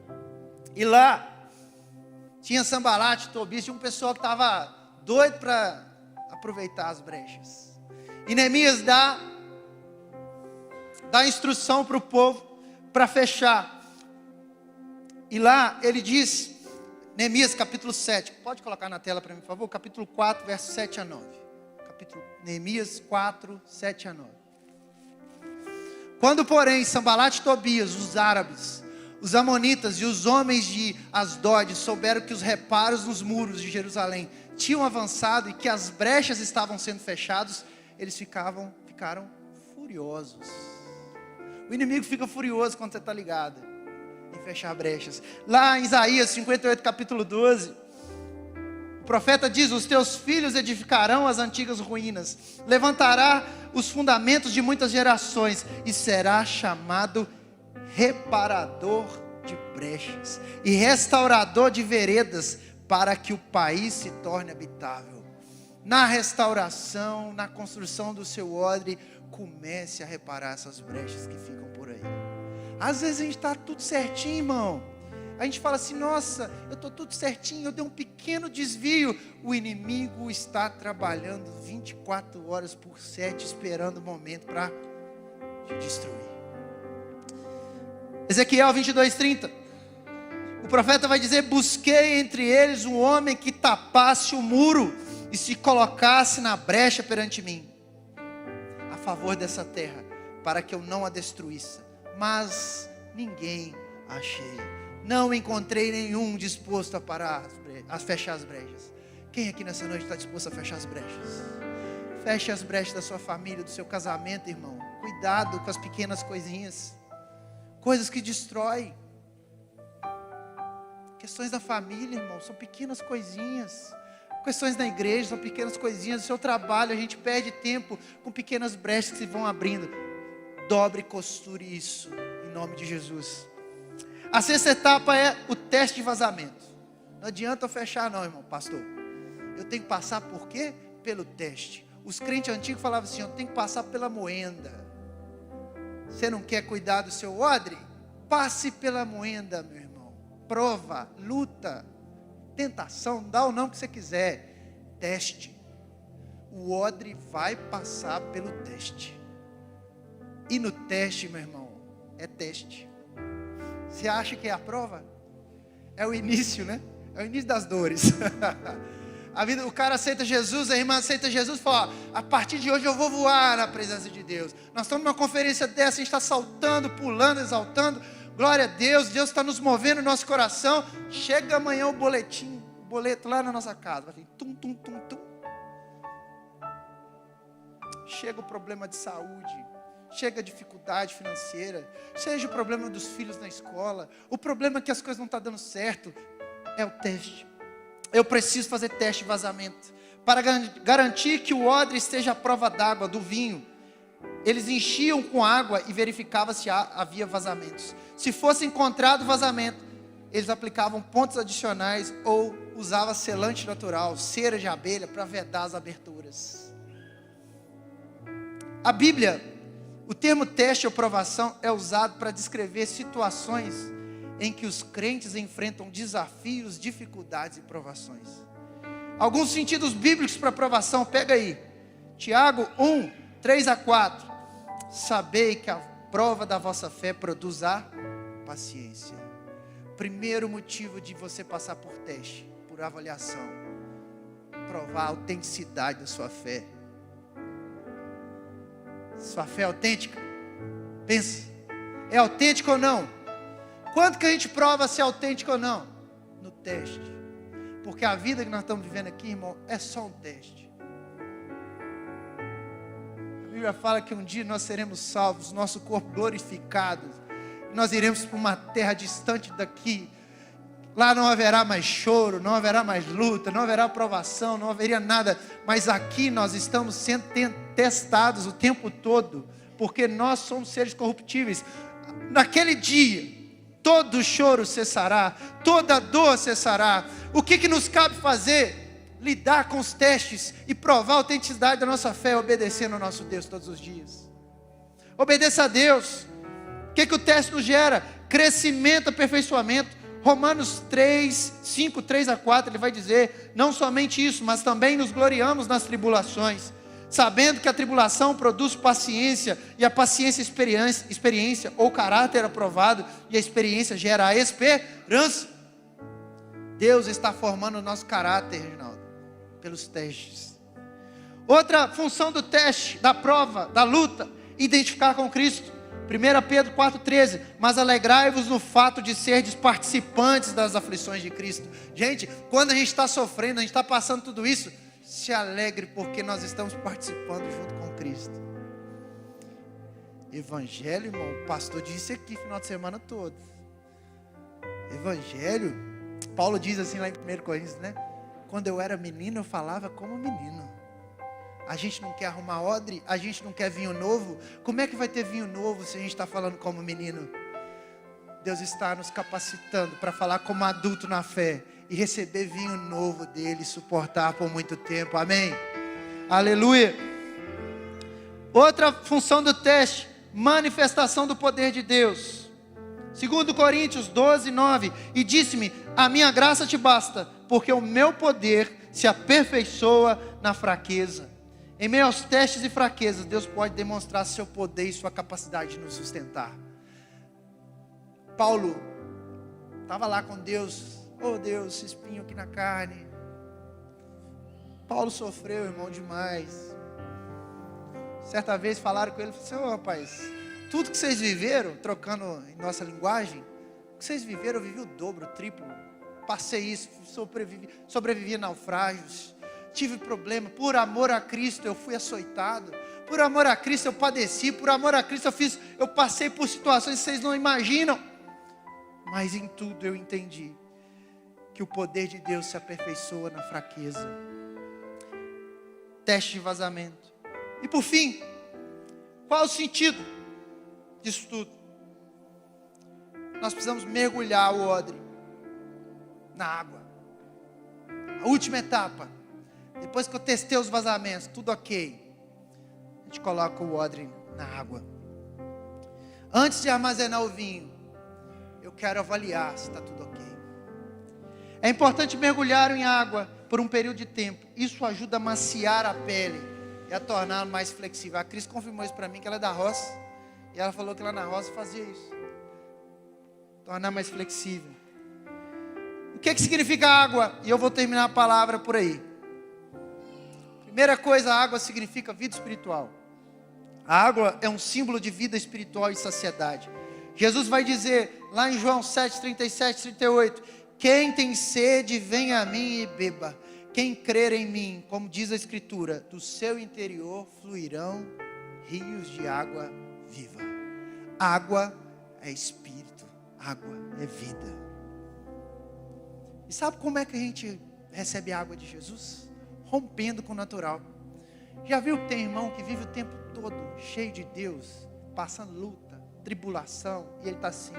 E lá, tinha Sambalate, Tobias, tinha um pessoal que estava doido para aproveitar as brechas. E Neemias dá instrução para o povo para fechar. E lá ele diz, Neemias capítulo 7, pode colocar na tela para mim por favor, capítulo 4, verso 7 a 9. Neemias 4, 7 a 9. Quando porém Sambalate e Tobias, os árabes, os amonitas e os homens de Asdod souberam que os reparos nos muros de Jerusalém tinham avançado e que as brechas estavam sendo fechadas, eles ficaram furiosos. O inimigo fica furioso quando você está ligado em fechar brechas. Lá em Isaías 58, capítulo 12, o profeta diz, os teus filhos edificarão as antigas ruínas, levantará os fundamentos de muitas gerações, e será chamado reparador de brechas, e restaurador de veredas, para que o país se torne habitável. Na restauração, na construção do seu odre, comece a reparar essas brechas que ficam por aí. Às vezes a gente está tudo certinho, irmão. A gente fala assim, nossa, eu estou tudo certinho, eu dei um pequeno desvio. O inimigo está trabalhando 24 horas por 7, esperando o momento para te destruir. Ezequiel 22:30. O profeta vai dizer: busquei entre eles um homem que tapasse o muro e se colocasse na brecha perante mim, a favor dessa terra, para que eu não a destruísse. Mas ninguém achei. Não encontrei nenhum disposto a parar, a fechar as brechas. Quem aqui nessa noite está disposto a fechar as brechas? Feche as brechas da sua família, do seu casamento, irmão. Cuidado com as pequenas coisinhas, coisas que destroem. Questões da família, irmão, são pequenas coisinhas. Questões da igreja são pequenas coisinhas. Do seu trabalho, a gente perde tempo com pequenas brechas que se vão abrindo. Dobre e costure isso, em nome de Jesus. A sexta etapa é o teste de vazamento. Não adianta eu fechar não, irmão, pastor. Eu tenho que passar por quê? Pelo teste. Os crentes antigos falavam assim: eu tenho que passar pela moenda. Você não quer cuidar do seu odre? Passe pela moenda, meu irmão. Prova, luta, tentação, dá o nome que você quiser. Teste. O odre vai passar pelo teste. E no teste, meu irmão, é teste. Você acha que é a prova? É o início, né? É o início das dores. A vida, o cara aceita Jesus, a irmã aceita Jesus e fala: ó, a partir de hoje eu vou voar na presença de Deus. Nós estamos numa conferência dessa, a gente está saltando, pulando, exaltando. Glória a Deus, Deus está nos movendo no nosso coração. Chega amanhã o boleto lá na nossa casa. Vai tum, tum, tum, tum. Chega o problema de saúde. Chega a dificuldade financeira. Seja o problema dos filhos na escola. O problema é que as coisas não estão dando certo. É o teste. Eu preciso fazer teste de vazamento, para garantir que o odre esteja à prova d'água, do vinho. Eles enchiam com água e verificavam se havia vazamentos. Se fosse encontrado vazamento, eles aplicavam pontos adicionais ou usavam selante natural, cera de abelha, para vedar as aberturas. A Bíblia, o termo teste ou provação é usado para descrever situações em que os crentes enfrentam desafios, dificuldades e provações. Alguns sentidos bíblicos para provação, pega aí. Tiago 1, 3 a 4. Sabei que a prova da vossa fé produz a paciência. Primeiro motivo de você passar por teste, por avaliação, provar a autenticidade da sua fé. Sua fé é autêntica? Pensa, é autêntica ou não? Quanto que a gente prova se é autêntico ou não? No teste. Porque a vida que nós estamos vivendo aqui, irmão, é só um teste. A Bíblia fala que um dia nós seremos salvos, nosso corpo glorificado. Nós iremos para uma terra distante daqui. Lá não haverá mais choro, não haverá mais luta, não haverá provação, não haveria nada. Mas aqui nós estamos sendo testados o tempo todo, porque nós somos seres corruptíveis. Naquele dia, todo choro cessará, toda dor cessará. O que nos cabe fazer? Lidar com os testes e provar a autenticidade da nossa fé, obedecendo ao nosso Deus todos os dias. Obedeça a Deus. O que o teste nos gera? Crescimento, aperfeiçoamento. Romanos 3, 5, 3 a 4, ele vai dizer: não somente isso, mas também nos gloriamos nas tribulações, sabendo que a tribulação produz paciência, e a paciência experiência ou caráter aprovado, e a experiência gera a esperança. Deus está formando o nosso caráter, Reginaldo, pelos testes. Outra função do teste, da prova, da luta: identificar com Cristo. 1 Pedro 4,13, mas alegrai-vos no fato de serdes participantes das aflições de Cristo. Gente, quando a gente está sofrendo, a gente está passando tudo isso, se alegre, porque nós estamos participando junto com Cristo. Evangelho, irmão, o pastor disse aqui final de semana todo. Evangelho, Paulo diz assim lá em 1 Coríntios, né? Quando eu era menino, eu falava como menino. A gente não quer arrumar odre, a gente não quer vinho novo. Como é que vai ter vinho novo se a gente está falando como menino? Deus está nos capacitando para falar como adulto na fé e receber vinho novo dele e suportar por muito tempo. Amém? Aleluia. Outra função do teste: manifestação do poder de Deus. 2 Coríntios 12, 9. E disse-me: a minha graça te basta, porque o meu poder se aperfeiçoa na fraqueza. Em meio aos testes e fraquezas, Deus pode demonstrar seu poder e sua capacidade de nos sustentar. Paulo Estava lá com Deus. Oh Deus, esse espinho aqui na carne. Paulo sofreu, irmão, demais. Certa vez falaram com ele, assim, ô rapaz, tudo que vocês viveram, trocando em nossa linguagem, o que vocês viveram, eu vivi o dobro, o triplo. Passei isso, sobrevivi a naufrágios, tive problema, por amor a Cristo eu fui açoitado, por amor a Cristo eu padeci, por amor a Cristo eu passei por situações que vocês não imaginam. Mas em tudo eu entendi que o poder de Deus se aperfeiçoa na fraqueza. Teste de vazamento. E por fim, qual é o sentido disso tudo? Nós precisamos mergulhar o odre na água. A última etapa. Depois que eu testei os vazamentos, tudo ok. A gente coloca o odre na água. Antes de armazenar o vinho, eu quero avaliar se está tudo ok. É importante mergulhar em água por um período de tempo. Isso ajuda a maciar a pele e a torná-la mais flexível. A Cris confirmou isso para mim, que ela é da roça. E ela falou que lá na roça fazia isso. Tornar mais flexível. O que significa água? E eu vou terminar a palavra por aí. Primeira coisa, a água significa vida espiritual. A água é um símbolo de vida espiritual e saciedade. Jesus vai dizer lá em João 7, 37, 38, quem tem sede, venha a mim e beba. Quem crer em mim, como diz a Escritura, do seu interior fluirão rios de água viva. Água é espírito, água é vida. E sabe como é que a gente recebe a água de Jesus? Rompendo com o natural. Já viu que tem irmão que vive o tempo todo cheio de Deus, passando luta, tribulação, e ele está assim,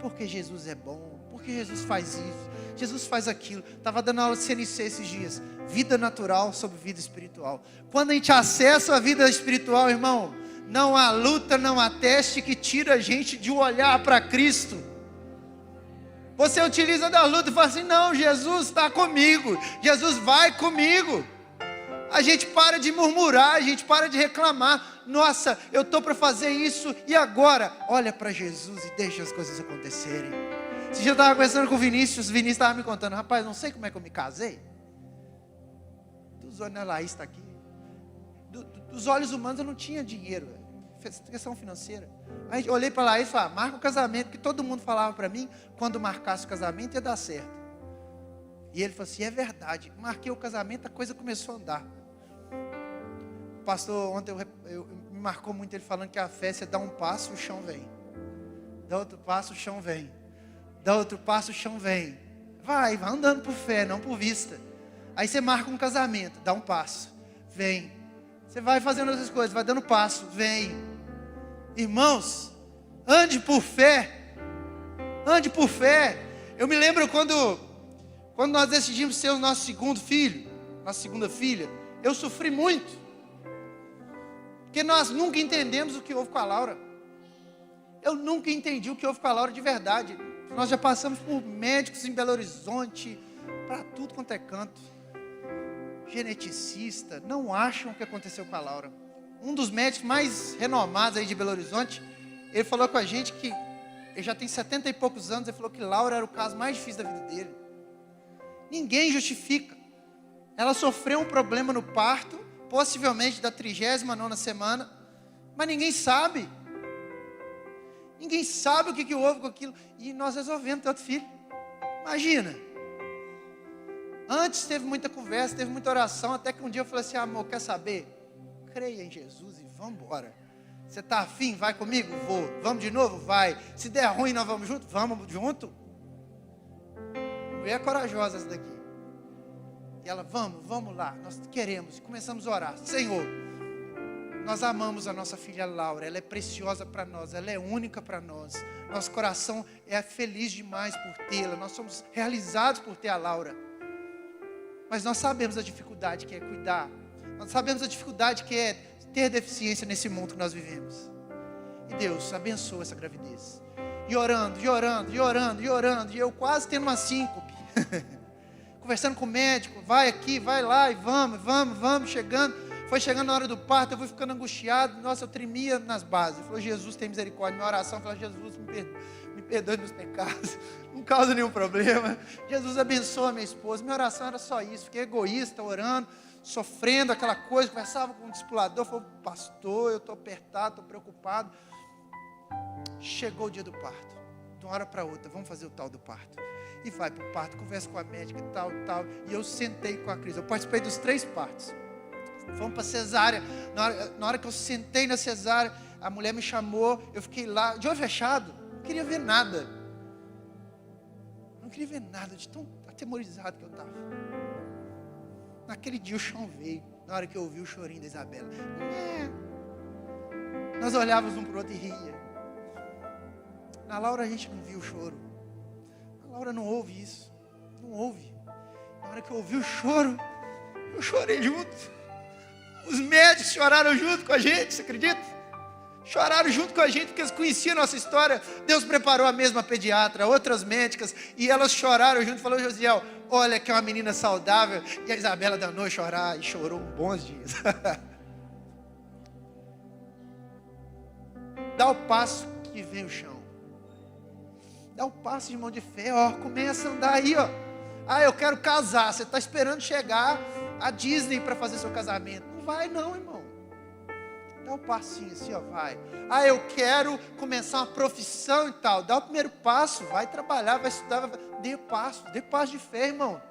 porque Jesus é bom, porque Jesus faz isso, Jesus faz aquilo. Estava dando aula de CNC esses dias, vida natural sobre vida espiritual. Quando a gente acessa a vida espiritual, irmão, não há luta, não há teste que tira a gente de olhar para Cristo. Você utiliza da luta e fala assim, não, Jesus está comigo, Jesus vai comigo. A gente para de murmurar, a gente para de reclamar. Nossa, eu estou para fazer isso, e agora? Olha para Jesus e deixa as coisas acontecerem. Esse dia eu estava conversando com o Vinícius estava me contando, rapaz, não sei como é que eu me casei. Dos olhos da Laís está aqui. Dos olhos humanos eu não tinha dinheiro, questão financeira. Aí eu olhei para Laís e falei, marca o casamento, que todo mundo falava para mim, quando marcasse o casamento ia dar certo. E ele falou assim, é verdade, marquei o casamento, a coisa começou a andar. O pastor ontem me marcou muito ele falando que a fé, você dá um passo, o chão vem. Dá outro passo, o chão vem. Dá outro passo, o chão vem. Vai andando por fé, não por vista. Aí você marca um casamento, dá um passo, vem. Você vai fazendo outras coisas, vai dando passo, vem. Irmãos, ande por fé. Ande por fé. Eu me lembro quando nós decidimos ser o nosso segundo filho, nossa segunda filha, eu sofri muito. Porque nós nunca entendemos o que houve com a Laura. Eu nunca entendi o que houve com a Laura de verdade. Nós já passamos por médicos em Belo Horizonte, para tudo quanto é canto. Geneticista, não acham o que aconteceu com a Laura. Um dos médicos mais renomados aí de Belo Horizonte, ele falou com a gente que ele já tem 70 e poucos anos, ele falou que Laura era o caso mais difícil da vida dele. Ninguém justifica. Ela sofreu um problema no parto, possivelmente da 39ª semana, mas ninguém sabe. Ninguém sabe o que houve com aquilo. E nós resolvemos ter outro filho. Imagina. Antes teve muita conversa, teve muita oração, até que um dia eu falei assim, amor, quer saber? Creia em Jesus e vamos embora. Você está afim? Vai comigo? Vou. Vamos de novo? Vai. Se der ruim, nós vamos junto? Vamos junto. Mulher corajosa essa daqui. E ela, vamos lá, nós queremos. Começamos a orar. Senhor, nós amamos a nossa filha Laura, ela é preciosa para nós, ela é única para nós. Nosso coração é feliz demais por tê-la, nós somos realizados por ter a Laura. Mas nós sabemos a dificuldade que é cuidar, nós sabemos a dificuldade que é ter deficiência nesse mundo que nós vivemos. E Deus abençoa essa gravidez. E orando, e eu quase tendo uma síncope. Conversando com o médico, vai aqui, vai lá, e vamos, chegando. Foi chegando na hora do parto, eu fui ficando angustiado. Nossa, eu tremia nas bases. Ele falou, Jesus tem misericórdia. Minha oração, eu falei, Jesus, me perdoe meus pecados, não causa nenhum problema. Jesus abençoa minha esposa. Minha oração era só isso, fiquei egoísta, orando, sofrendo aquela coisa, conversava com o discipulador, falou, pastor, eu estou apertado, estou preocupado. Chegou o dia do parto, de uma hora para outra, vamos fazer o tal do parto. E vai para o parto, conversa com a médica e tal. E eu sentei com a Cris, eu participei dos 3 partos. Fomos para cesárea, na hora que eu sentei na cesárea, a mulher me chamou, eu fiquei lá, de olho fechado, não queria ver nada. Não queria ver nada, de tão atemorizado que eu estava. Naquele dia o chão veio, na hora que eu ouvi o chorinho da Isabela. Nós olhávamos um para o outro e ria. Na Laura a gente não viu o choro. A Laura não ouve isso. Não ouve. Na hora que eu ouvi o choro, eu chorei junto. Os médicos choraram junto com a gente, você acredita? Choraram junto com a gente, porque eles conheciam a nossa história. Deus preparou a mesma pediatra, outras médicas, e elas choraram junto. Falou, Josiel, olha que é uma menina saudável. E a Isabela danou a chorar, e chorou bons dias. Dá o passo que vem o chão. Dá o passo de mão de fé, ó, começa a andar aí, ó. Ah, eu quero casar, você está esperando chegar a Disney para fazer seu casamento. Não vai não, irmão. Dá um passinho assim, ó, vai. Ah, eu quero começar uma profissão e tal. Dá o primeiro passo, vai trabalhar, vai estudar, dê passo de fé, irmão.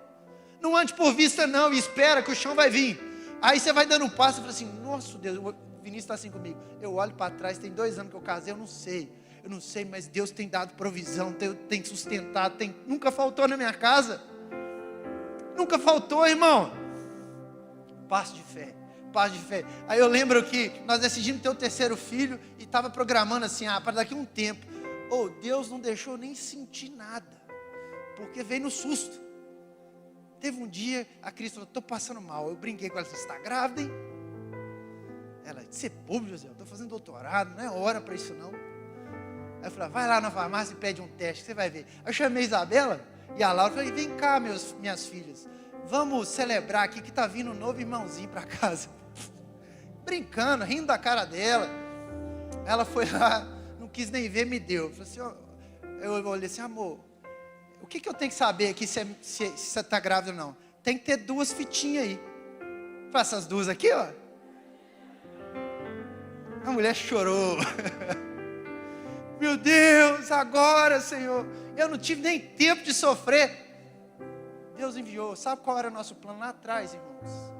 Não ande por vista não e espera que o chão vai vir. Aí você vai dando um passo e fala assim, nossa Deus, o Vinícius está assim comigo. Eu olho para trás, tem 2 anos que eu casei, eu não sei, mas Deus tem dado provisão, tem sustentado, nunca faltou na minha casa. Nunca faltou, irmão. Passo de fé. Aí eu lembro que nós decidimos ter o 3º filho e estava programando assim, para daqui a um tempo. Deus não deixou nem sentir nada, porque veio no susto. Teve um dia, a Cris falou, estou passando mal. Eu brinquei com ela, você está grávida, hein? Ela, de ser público, José, eu estou fazendo doutorado, não é hora para isso não. Aí eu falei, vai lá na farmácia e pede um teste, você vai ver. Aí eu chamei a Isabela e a Laura, falei, vem cá minhas filhas, vamos celebrar aqui que está vindo um novo irmãozinho para casa. Brincando, rindo da cara dela. Ela foi lá, não quis nem ver, me deu. Eu falei assim, eu olhei assim, amor, o que eu tenho que saber aqui se você está grávida ou não? Tem que ter 2 fitinhas aí. Faça essas 2 aqui, ó. A mulher chorou. Meu Deus, agora, Senhor, eu não tive nem tempo de sofrer. Deus enviou. Sabe qual era o nosso plano lá atrás, irmãos?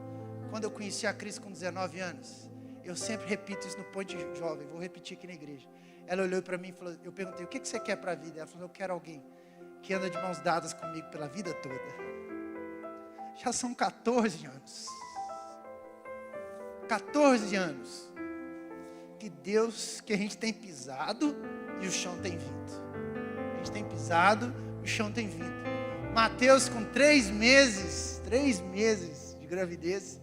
Quando eu conheci a Cris com 19 anos, eu sempre repito isso no Ponte Jovem, vou repetir aqui na igreja. Ela olhou para mim e falou, eu perguntei, o que você quer para a vida? Ela falou, eu quero alguém que anda de mãos dadas comigo pela vida toda. Já são 14 anos. 14 anos. Que a gente tem pisado e o chão tem vindo. A gente tem pisado e o chão tem vindo. Mateus com 3 meses de gravidez,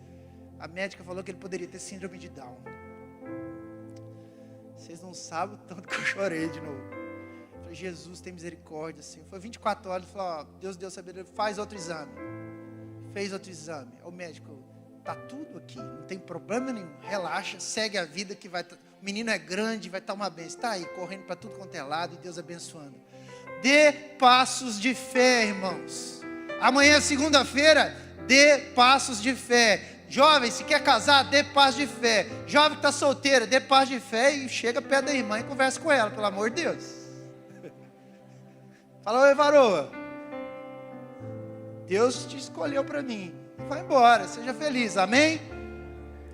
a médica falou que ele poderia ter síndrome de Down. Vocês não sabem o tanto que eu chorei de novo. Eu falei, Jesus, tem misericórdia, Senhor. Foi 24 horas, ele falou, Deus deu sabedoria, faz outro exame. Fez outro exame. O médico, tá tudo aqui, não tem problema nenhum. Relaxa, segue a vida que vai... O menino é grande, vai estar uma bênção. Está aí, correndo para tudo quanto é lado e Deus abençoando. Dê passos de fé, irmãos. Amanhã é segunda-feira, dê passos de fé. Jovem, se quer casar, dê passos de fé. Jovem que está solteira, dê passos de fé e chega perto da irmã e conversa com ela, pelo amor de Deus. Fala, oi, varoa. Deus te escolheu para mim. Vai embora, seja feliz, amém?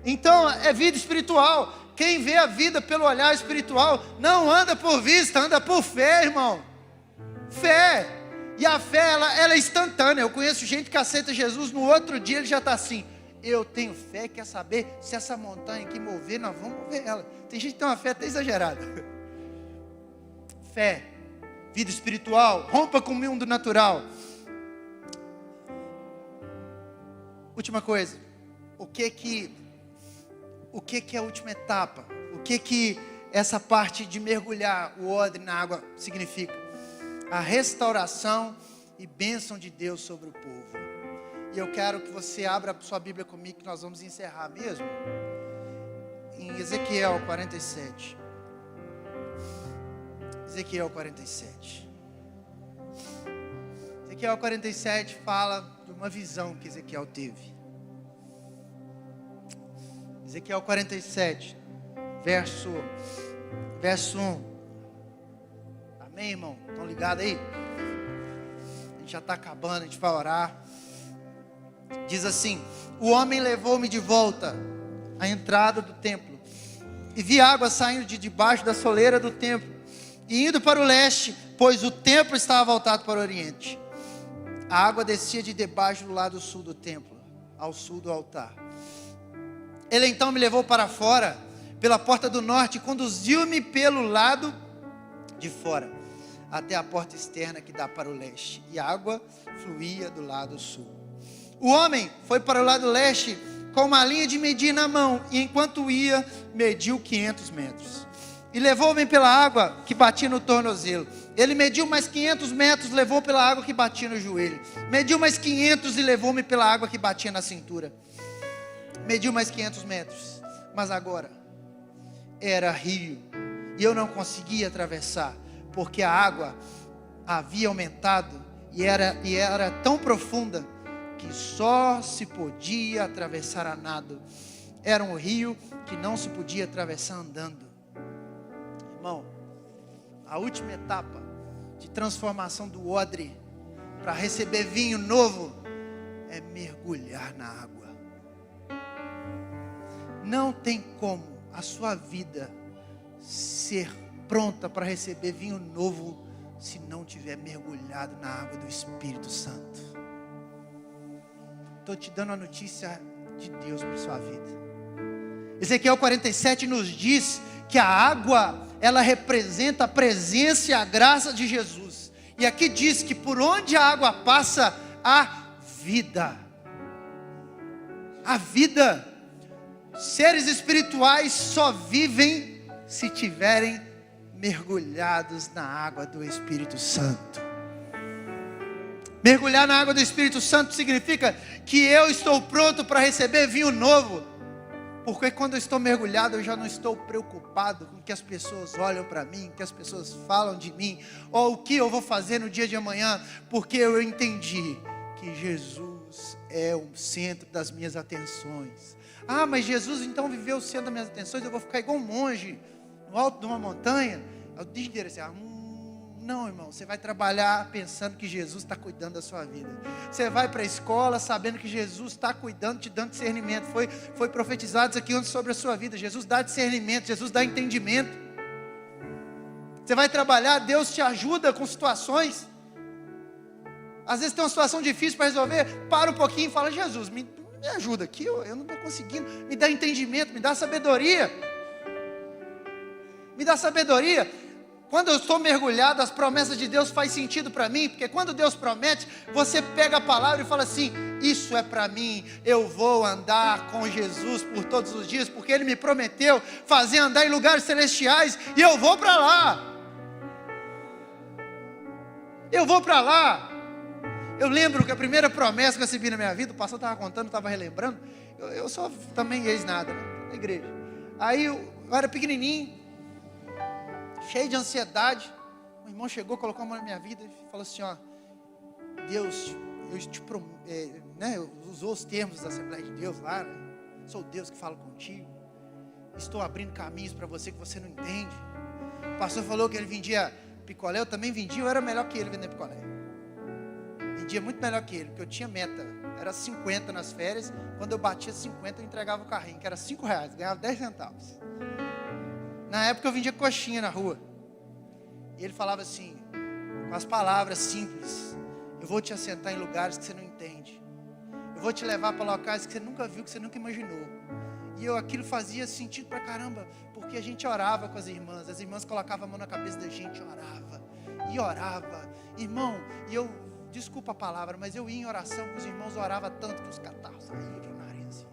Então, é vida espiritual. Quem vê a vida pelo olhar espiritual, não anda por vista, anda por fé, irmão. Fé. E a fé, ela é instantânea. Eu conheço gente que aceita Jesus, no outro dia ele já está assim, eu tenho fé, quer saber se essa montanha aqui mover, nós vamos mover ela. Tem gente que tem uma fé até exagerada. Fé, vida espiritual, rompa com o mundo natural. Última coisa, o que é a última etapa? O que essa parte de mergulhar o odre na água significa? A restauração e bênção de Deus sobre o povo. E eu quero que você abra a sua Bíblia comigo, que nós vamos encerrar mesmo. Em Ezequiel 47. Ezequiel 47. Ezequiel 47 fala de uma visão que Ezequiel teve. Ezequiel 47, verso 1. Amém, irmão? Estão ligados aí? A gente já está acabando, a gente vai orar. Diz assim: o homem levou-me de volta à entrada do templo, e vi água saindo de debaixo da soleira do templo, e indo para o leste, pois o templo estava voltado para o oriente. A água descia de debaixo do lado sul do templo, ao sul do altar. Ele então me levou para fora, pela porta do norte, e conduziu-me pelo lado de fora, até a porta externa que dá para o leste, e a água fluía do lado sul. O homem foi para o lado leste, com uma linha de medir na mão, e enquanto ia, mediu 500 metros. E levou-me pela água que batia no tornozelo. Ele mediu mais 500 metros, levou pela água que batia no joelho. Mediu mais 500 e levou-me pela água que batia na cintura. Mediu mais 500 metros, mas agora era rio, e eu não conseguia atravessar, porque a água havia aumentado, e era tão profunda, que só se podia atravessar a nado. Era um rio que não se podia atravessar andando. Irmão, a última etapa de transformação do odre para receber vinho novo é mergulhar na água. Não tem como a sua vida ser pronta para receber vinho novo se não tiver mergulhado na água do Espírito Santo. Estou te dando a notícia de Deus para a sua vida. Ezequiel 47 nos diz que a água, ela representa a presença e a graça de Jesus. E aqui diz que por onde a água passa, há vida. A vida. Seres espirituais só vivem se tiverem mergulhados na água do Espírito Santo. Mergulhar na água do Espírito Santo significa que eu estou pronto para receber vinho novo. Porque quando eu estou mergulhado, eu já não estou preocupado com o que as pessoas olham para mim, o que as pessoas falam de mim, ou o que eu vou fazer no dia de amanhã, porque eu entendi que Jesus é o centro das minhas atenções. Ah, mas Jesus então viveu o centro das minhas atenções, eu vou ficar igual um monge, no alto de uma montanha, o dia inteiro assim, não, irmão, você vai trabalhar pensando que Jesus está cuidando da sua vida. Você vai para a escola sabendo que Jesus está cuidando, te dando discernimento. Foi profetizado isso aqui sobre a sua vida. Jesus dá discernimento, Jesus dá entendimento. Você vai trabalhar, Deus te ajuda com situações. Às vezes tem uma situação difícil para resolver, para um pouquinho e fala: Jesus, me ajuda aqui, eu não estou conseguindo. Me dá entendimento, me dá sabedoria. Me dá sabedoria. Quando eu estou mergulhado, as promessas de Deus fazem sentido para mim, porque quando Deus promete, você pega a palavra e fala assim: isso é para mim, eu vou andar com Jesus por todos os dias, porque Ele me prometeu fazer andar em lugares celestiais, e eu vou para lá. Eu vou para lá. Eu lembro que a primeira promessa que eu recebi na minha vida, o pastor estava contando, estava relembrando, eu sou também ex-nada, né, na igreja. Aí eu era pequenininho, cheio de ansiedade. O irmão chegou, colocou a mão na minha vida e falou assim: ó, Deus, eu te prometo, usou os termos da Assembleia de Deus lá, né? Sou Deus que fala contigo, estou abrindo caminhos para você que você não entende. O pastor falou que ele vendia picolé, eu também vendia, eu era melhor que ele vendendo picolé. Vendia muito melhor que ele, porque eu tinha meta, era 50 nas férias. Quando eu batia 50, eu entregava o carrinho, que era R$5, ganhava 10 centavos. Na época eu vendia coxinha na rua. E ele falava assim, com as palavras simples: eu vou te assentar em lugares que você não entende. Eu vou te levar para locais que você nunca viu, que você nunca imaginou. E aquilo fazia sentido pra caramba, porque a gente orava com as irmãs colocavam a mão na cabeça da gente, orava, irmão, e eu, desculpa a palavra, mas eu ia em oração com os irmãos, orava tanto que os catarros saíam de nariz.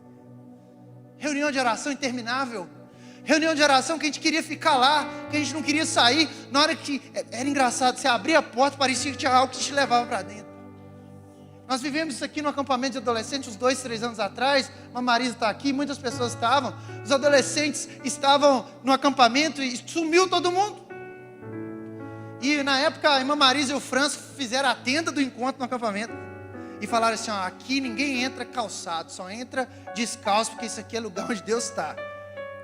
Reunião de oração interminável, reunião de oração que a gente queria ficar lá, que a gente não queria sair. Na hora que, era engraçado, você abria a porta, parecia que tinha algo que te levava para dentro. Nós vivemos isso aqui no acampamento de adolescentes, uns 2, 3 anos atrás. A Marisa está aqui, muitas pessoas estavam. Os adolescentes estavam no acampamento e sumiu todo mundo. E na época a irmã Marisa e o Franz fizeram a tenda do encontro no acampamento. E falaram assim, ó, aqui ninguém entra calçado, só entra descalço, porque isso aqui é lugar onde Deus está.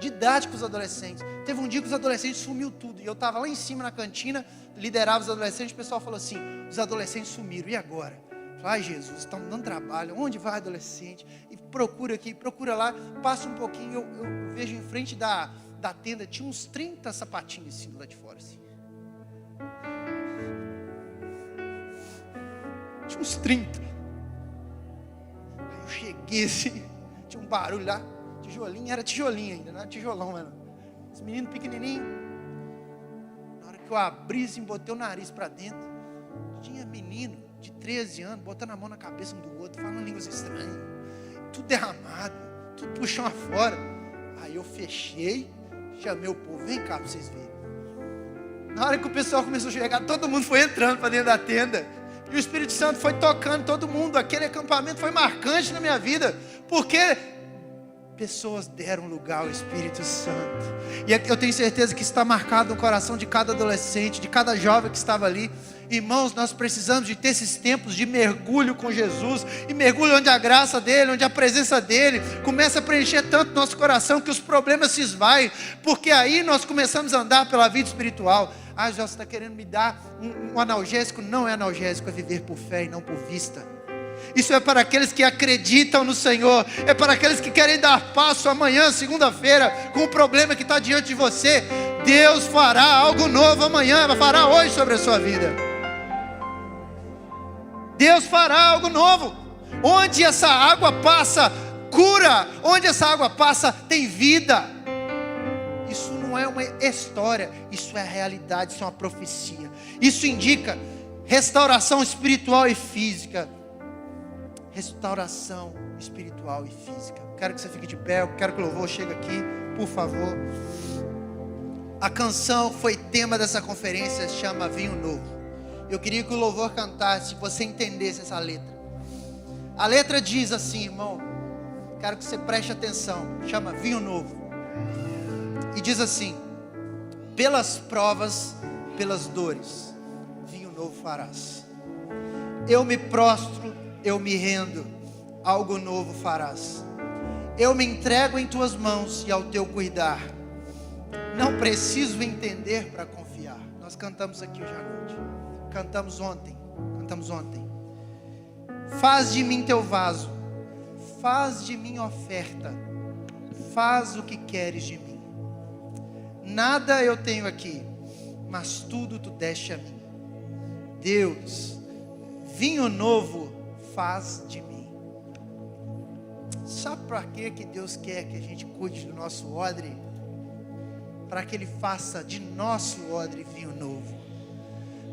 Didático com os adolescentes. Teve um dia que os adolescentes sumiu tudo. E eu estava lá em cima na cantina, liderava os adolescentes, o pessoal falou assim, os adolescentes sumiram, e agora? Eu falei, ai Jesus, estão dando trabalho, onde vai adolescente? E procura aqui, procura lá, passa um pouquinho, eu vejo em frente da tenda, tinha uns 30 sapatinhos assim, lá de fora assim. Tinha uns 30. Aí eu cheguei assim, tinha um barulho lá, tijolinho, era tijolinho ainda, não era tijolão, mano. Esse menino pequenininho. Na hora que eu abri assim, botei o nariz para dentro, tinha menino de 13 anos, botando a mão na cabeça um do outro, falando línguas estranhas, tudo derramado, tudo puxão afora. Aí eu fechei, chamei o povo, vem cá para vocês verem. Na hora que o pessoal começou a chegar, todo mundo foi entrando para dentro da tenda, e o Espírito Santo foi tocando todo mundo. Aquele acampamento foi marcante na minha vida, porque pessoas deram lugar ao Espírito Santo, e eu tenho certeza que está marcado no coração de cada adolescente, de cada jovem que estava ali. Irmãos, nós precisamos de ter esses tempos de mergulho com Jesus, e mergulho onde a graça dele, onde a presença dele começa a preencher tanto nosso coração, que os problemas se esvaem, porque aí nós começamos a andar pela vida espiritual. Ah, já você está querendo me dar um analgésico? Não é analgésico, é viver por fé e não por vista. Isso é para aqueles que acreditam no Senhor, é para aqueles que querem dar passo amanhã, segunda-feira, com o problema que está diante de você. Deus fará algo novo amanhã, fará hoje sobre a sua vida. Deus fará algo novo. Onde essa água passa, cura. Onde essa água passa, tem vida. Isso não é uma história, isso é a realidade, isso é uma profecia. Isso indica restauração espiritual e física. Restauração espiritual e física. Quero que você fique de pé, eu quero que o louvor chegue aqui, por favor. A canção foi tema dessa conferência, chama Vinho Novo. Eu queria que o louvor cantasse, que você entendesse essa letra. A letra diz assim, irmão, quero que você preste atenção, chama Vinho Novo. E diz assim: pelas provas, pelas dores, vinho novo farás. Eu me prostro, eu me rendo, algo novo farás. Eu me entrego em tuas mãos e ao teu cuidar. Não preciso entender para confiar. Nós cantamos aqui hoje à noite. Cantamos ontem. Faz de mim teu vaso, faz de mim oferta, faz o que queres de mim. Nada eu tenho aqui, mas tudo tu deste a mim. Deus, vinho novo faz de mim. Sabe para que Deus quer que a gente cuide do nosso odre? Para que Ele faça de nosso odre vinho novo.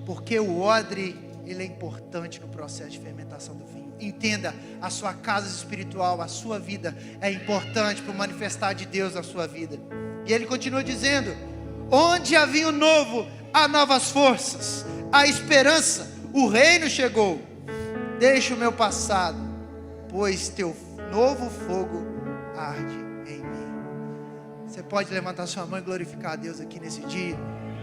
Porque o odre, ele é importante no processo de fermentação do vinho. Entenda, a sua casa espiritual, a sua vida é importante para o manifestar de Deus na sua vida. E ele continua dizendo: onde há vinho novo, há novas forças, há esperança, o reino chegou. Deixa o meu passado, pois teu novo fogo arde em mim. Você pode levantar sua mão e glorificar a Deus aqui nesse dia.